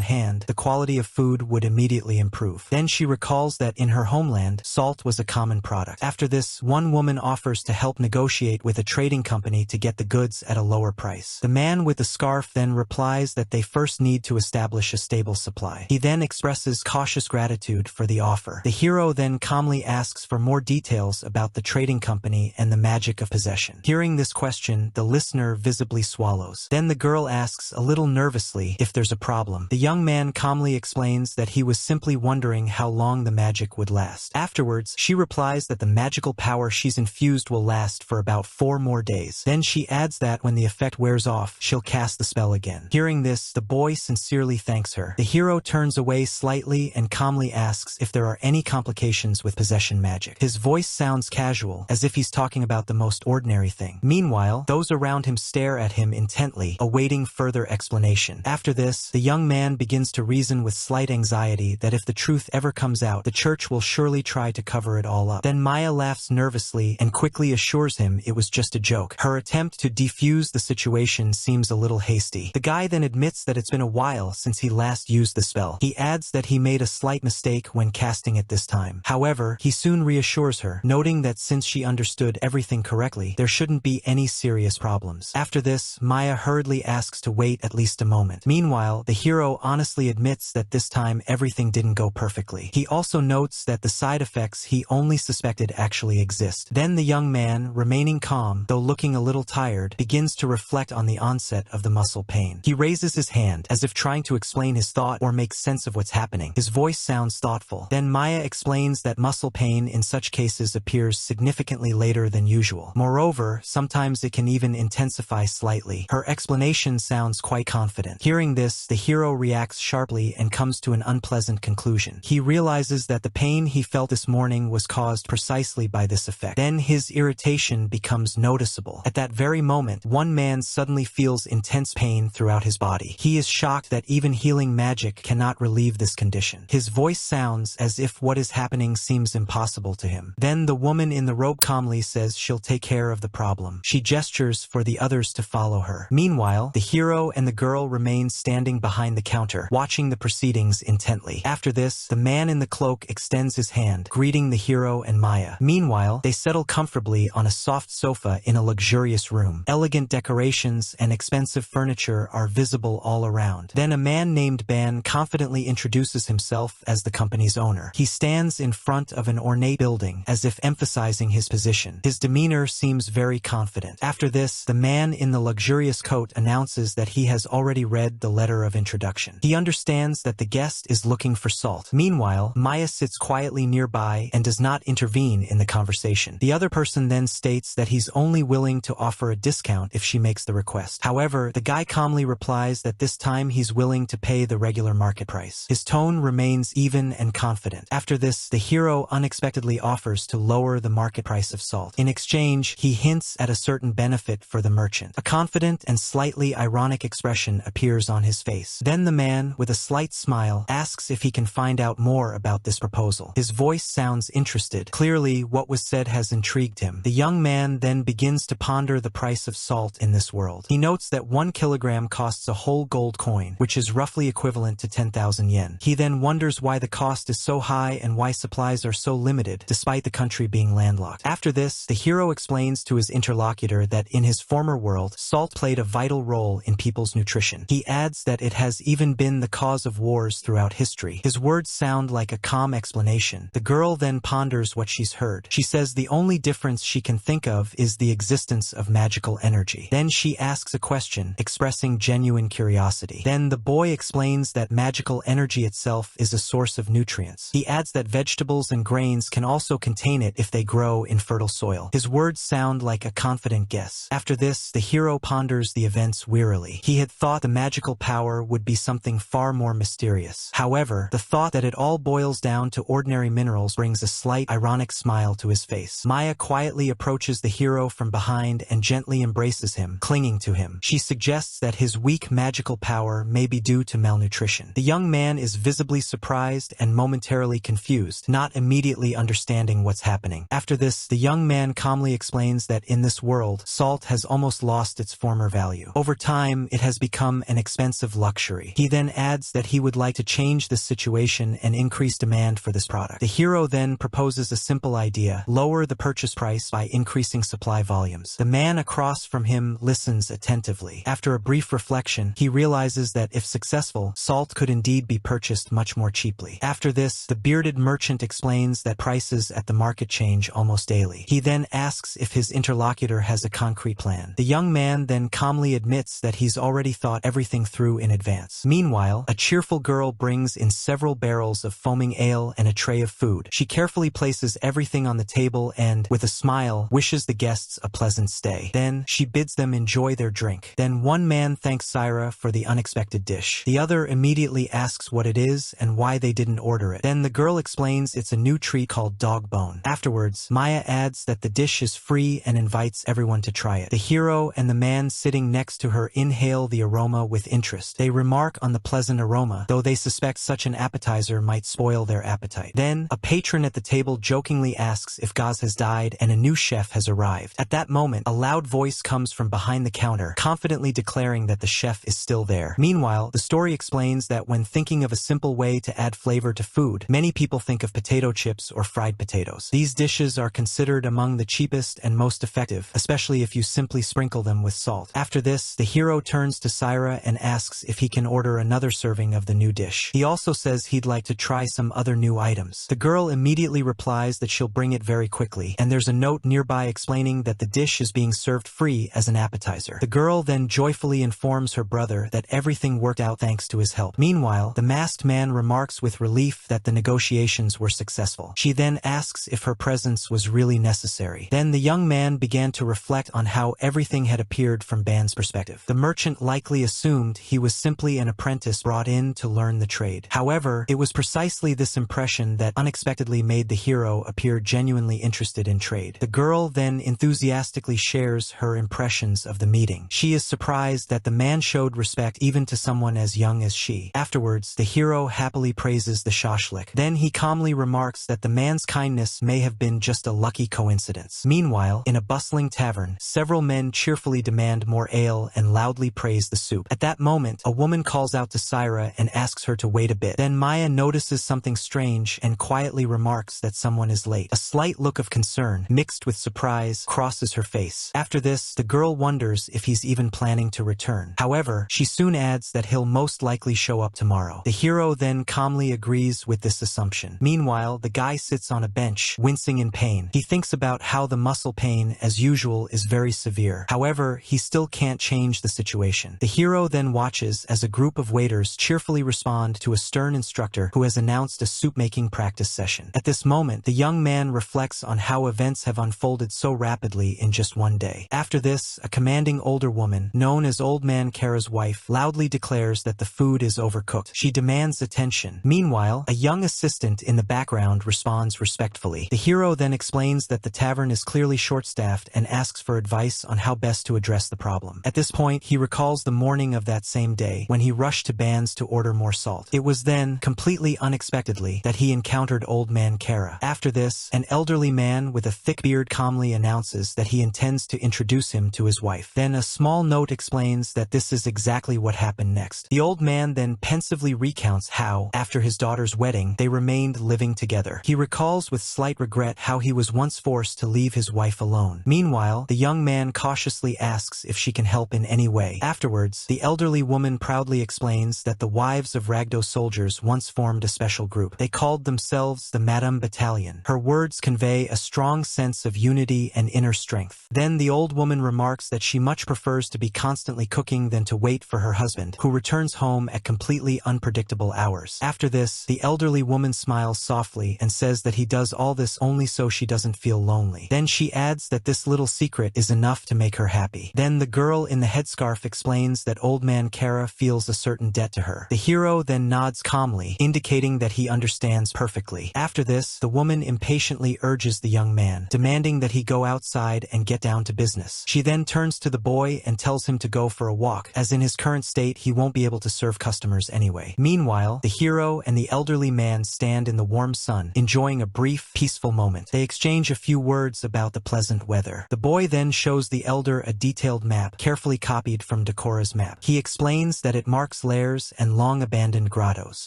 hand, the quality of food would immediately improve. Then she recalls that in her homeland, salt was a common product. After this, one woman offers to help negotiate with a trading company to get the goods at a lower price. The man with the scarf then replies that they first need to establish a stable supply. He then expresses cautious gratitude for the offer. The hero then calmly asks for more details about the trading company and the magic magic of possession? Hearing this question, the listener visibly swallows. Then the girl asks a little nervously if there's a problem. The young man calmly explains that he was simply wondering how long the magic would last. Afterwards, she replies that the magical power she's infused will last for about 4 more days. Then she adds that when the effect wears off, she'll cast the spell again. Hearing this, the boy sincerely thanks her. The hero turns away slightly and calmly asks if there are any complications with possession magic. His voice sounds casual, as if he's talking about the most ordinary thing. Meanwhile, those around him stare at him intently, awaiting further explanation. After this, the young man begins to reason with slight anxiety that if the truth ever comes out, the church will surely try to cover it all up. Then Maya laughs nervously and quickly assures him it was just a joke. Her attempt to defuse the situation seems a little hasty. The guy then admits that it's been a while since he last used the spell. He adds that he made a slight mistake when casting it this time. However, he soon reassures her, noting that since she understood everything correctly, there shouldn't be any serious problems. After this, Maya hurriedly asks to wait at least a moment. Meanwhile, the hero honestly admits that this time everything didn't go perfectly. He also notes that the side effects he only suspected actually exist. Then the young man, remaining calm, though looking a little tired, begins to reflect on the onset of the muscle pain. He raises his hand, as if trying to explain his thought or make sense of what's happening. His voice sounds thoughtful. Then Maya explains that muscle pain in such cases appears significantly later than usual. Moreover, sometimes it can even intensify slightly. Her explanation sounds quite confident. Hearing this, the hero reacts sharply and comes to an unpleasant conclusion. He realizes that the pain he felt this morning was caused precisely by this effect. Then his irritation becomes noticeable. At that very moment, one man suddenly feels intense pain throughout his body. He is shocked that even healing magic cannot relieve this condition. His voice sounds as if what is happening seems impossible to him. Then the woman in the robe calmly says she'll take care of the problem. She gestures for the others to follow her. Meanwhile, the hero and the girl remain standing behind the counter, watching the proceedings intently. After this, the man in the cloak extends his hand, greeting the hero and Maya. Meanwhile, they settle comfortably on a soft sofa in a luxurious room. Elegant decorations and expensive furniture are visible all around. Then a man named Ban confidently introduces himself as the company's owner. He stands in front of an ornate building, as if emphasizing his position. His demeanor seems very confident. After this, the man in the luxurious coat announces that he has already read the letter of introduction. He understands that the guest is looking for salt. Meanwhile, Maya sits quietly nearby and does not intervene in the conversation. The other person then states that he's only willing to offer a discount if she makes the request. However, the guy calmly replies that this time he's willing to pay the regular market price. His tone remains even and confident. After this, the hero unexpectedly offers to lower the market price of salt. In exchange, he hints at a certain benefit for the merchant. A confident and slightly ironic expression appears on his face. Then the man, with a slight smile, asks if he can find out more about this proposal. His voice sounds interested. Clearly, what was said has intrigued him. The young man then begins to ponder the price of salt in this world. He notes that 1 kilogram costs a whole gold coin, which is roughly equivalent to 10,000 yen. He then wonders why the cost is so high and why supplies are so limited, despite the country being landlocked. After this, the hero explains to his interlocutor that in his former world, salt played a vital role in people's nutrition. He adds that it has even been the cause of wars throughout history. His words sound like a calm explanation. The girl then ponders what she's heard. She says the only difference she can think of is the existence of magical energy. Then she asks a question, expressing genuine curiosity. Then the boy explains that magical energy itself is a source of nutrients. He adds that vegetables and grains can also contain it if they grow in fertile soil. His words sound like a confident guess. After this, the hero ponders the events wearily. He had thought the magical power would be something far more mysterious. However, the thought that it all boils down to ordinary minerals brings a slight ironic smile to his face. Maya quietly approaches the hero from behind and gently embraces him, clinging to him. She suggests that his weak magical power may be due to malnutrition. The young man is visibly surprised and momentarily confused, not immediately understanding what's happening. After this, the young man calmly explains that in this world, salt has almost lost its former value. Over time, it has become an expensive luxury. He then adds that he would like to change this situation and increase demand for this product. The hero then proposes a simple idea: lower the purchase price by increasing supply volumes. The man across from him listens attentively. After a brief reflection, he realizes that if successful, salt could indeed be purchased much more cheaply. After this, the bearded merchant explains that prices at the market change almost daily. He then asks asks if his interlocutor has a concrete plan. The young man then calmly admits that he's already thought everything through in advance. Meanwhile, a cheerful girl brings in several barrels of foaming ale and a tray of food. She carefully places everything on the table and, with a smile, wishes the guests a pleasant stay. Then, she bids them enjoy their drink. Then one man thanks Syra for the unexpected dish. The other immediately asks what it is and why they didn't order it. Then the girl explains it's a new treat called dog bone. Afterwards, Maya adds that the dish is free and invites everyone to try it. The hero and the man sitting next to her inhale the aroma with interest. They remark on the pleasant aroma, though they suspect such an appetizer might spoil their appetite. Then, a patron at the table jokingly asks if Gaz has died and a new chef has arrived. At that moment, a loud voice comes from behind the counter, confidently declaring that the chef is still there. Meanwhile, the story explains that when thinking of a simple way to add flavor to food, many people think of potato chips or fried potatoes. These dishes are considered among the cheapest and most effective, especially if you simply sprinkle them with salt. After this, the hero turns to Syra and asks if he can order another serving of the new dish. He also says he'd like to try some other new items. The girl immediately replies that she'll bring it very quickly, and there's a note nearby explaining that the dish is being served free as an appetizer. The girl then joyfully informs her brother that everything worked out thanks to his help. Meanwhile, the masked man remarks with relief that the negotiations were successful. She then asks if her presence was really necessary. Then the young man began to reflect on how everything had appeared from Ban's perspective. The merchant likely assumed he was simply an apprentice brought in to learn the trade. However, it was precisely this impression that unexpectedly made the hero appear genuinely interested in trade. The girl then enthusiastically shares her impressions of the meeting. She is surprised that the man showed respect even to someone as young as she. Afterwards, the hero happily praises the shashlik. Then he calmly remarks that the man's kindness may have been just a lucky coincidence. Meanwhile, in a bustling tavern, several men cheerfully demand more ale and loudly praise the soup. At that moment, a woman calls out to Syra and asks her to wait a bit. Then Maya notices something strange and quietly remarks that someone is late. A slight look of concern, mixed with surprise, crosses her face. After this, the girl wonders if he's even planning to return. However, she soon adds that he'll most likely show up tomorrow. The hero then calmly agrees with this assumption. Meanwhile, the guy sits on a bench, wincing in pain. He thinks about how the muscle pain, as usual, is very severe. However, he still can't change the situation. The hero then watches as a group of waiters cheerfully respond to a stern instructor who has announced a soup-making practice session. At this moment, the young man reflects on how events have unfolded so rapidly in just one day. After this, a commanding older woman, known as Old Man Kara's wife, loudly declares that the food is overcooked. She demands attention. Meanwhile, a young assistant in the background responds respectfully. The hero then explains that the tavern is clearly short-staffed and asks for advice on how best to address the problem. At this point, he recalls the morning of that same day when he rushed to Ban's to order more salt. It was then, completely unexpectedly, that he encountered Old Man Kara. After this, an elderly man with a thick beard calmly announces that he intends to introduce him to his wife. Then a small note explains that this is exactly what happened next. The old man then pensively recounts how, after his daughter's wedding, they remained living together. He recalls with slight regret how he was once forced to leave his wife alone. Meanwhile, the young man cautiously asks if she can help in any way. Afterwards, the elderly woman proudly explains that the wives of Ragdo soldiers once formed a special group. They called themselves the Madame Battalion. Her words convey a strong sense of unity and inner strength. Then the old woman remarks that she much prefers to be constantly cooking than to wait for her husband, who returns home at completely unpredictable hours. After this, the elderly woman smiles softly and says that he does all this only so she doesn't feel lonely. Then she adds that this little secret is enough to make her happy. Then the girl in the headscarf explains that Old Man Kara feels a certain debt to her. The hero then nods calmly, indicating that he understands perfectly. After this, the woman impatiently urges the young man, demanding that he go outside and get down to business. She then turns to the boy and tells him to go for a walk, as in his current state he won't be able to serve customers anyway. Meanwhile, the hero and the elderly man stand in the warm sun, enjoying a brief, peaceful moment. They exchange a few words about the pleasant weather. The boy then shows the elder a detailed map, carefully copied from Decora's map. He explains that it marks lairs and long-abandoned grottos.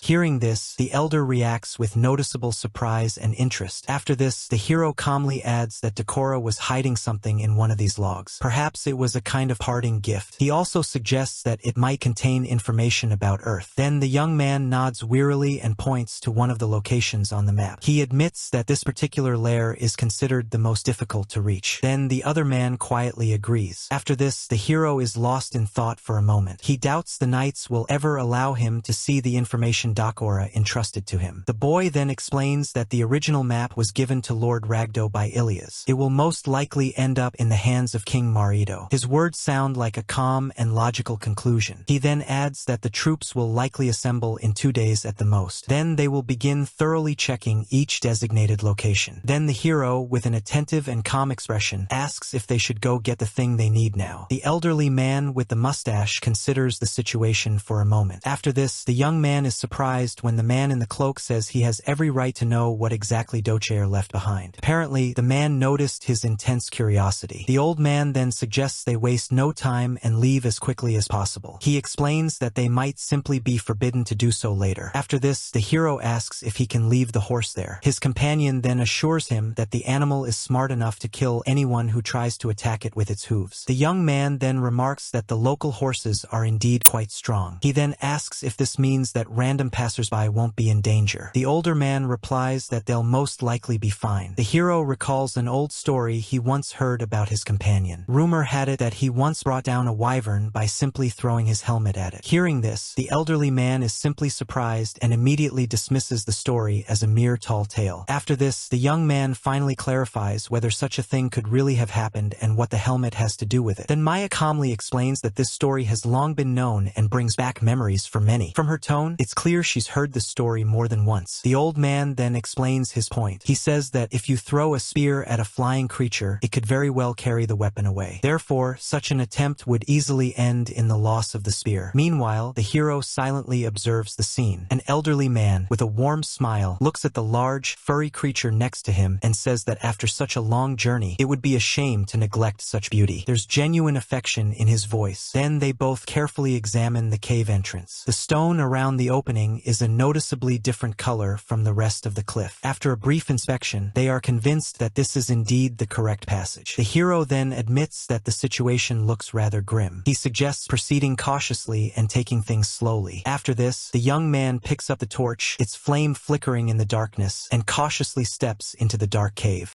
Hearing this, the elder reacts with noticeable surprise and interest. After this, the hero calmly adds that Decora was hiding something in one of these logs. Perhaps it was a kind of parting gift. He also suggests that it might contain information about Earth. Then the young man nods wearily and points to one of the locations on the map. He admits that this particular lair is considered the most difficult to reach. Then the other man quietly agrees. After this, the hero is lost in thought for a moment. He doubts the knights will ever allow him to see the information Dakora entrusted to him. The boy then explains that the original map was given to Lord Ragdo by Ilias. It will most likely end up in the hands of King Marido. His words sound like a calm and logical conclusion. He then adds that the troops will likely assemble in 2 days at the most. Then they will begin thoroughly checking each designated location. Then the hero, with an attentive and calm expression, asks if they should go get the thing they need now. The elderly man with the mustache considers the situation for a moment. After this, the young man is surprised when the man in the cloak says he has every right to know what exactly Dochair left behind. Apparently, the man noticed his intense curiosity. The old man then suggests they waste no time and leave as quickly as possible. He explains that they might simply be forbidden to do so later. After this, the hero asks if he can leave the horse there. His companion then assures him that the animal is smart enough to kill anyone who tries to attack it with its hooves. The young man then remarks that the local horses are indeed quite strong. He then asks if this means that random passersby won't be in danger. The older man replies that they'll most likely be fine. The hero recalls an old story he once heard about his companion. Rumor had it that he once brought down a wyvern by simply throwing his helmet at it. Hearing this, the elderly man is simply surprised and immediately dismisses the story as a mere tall tale. After this, the young man finally clarifies whether such a thing could really have happened and what the helmet has to do with it. Then Maya calmly explains that this story has long been known and brings back memories for many. From her tone, it's clear she's heard the story more than once. The old man then explains his point. He says that if you throw a spear at a flying creature, it could very well carry the weapon away. Therefore, such an attempt would easily end in the loss of the spear. Meanwhile, the hero silently observes the scene. An elderly man, with a warm smile, looks at the large, furry creature next to him and says that after such a long journey, it would be a shame to neglect such beauty. There's genuine affection in his voice. Then they both carefully examine the cave entrance. The stone around the opening is a noticeably different color from the rest of the cliff. After a brief inspection, they are convinced that this is indeed the correct passage. The hero then admits that the situation looks rather grim. He suggests proceeding cautiously and taking things slowly. After this, the young man picks up the torch, its flame flickering in the darkness, and cautiously steps into the dark cave.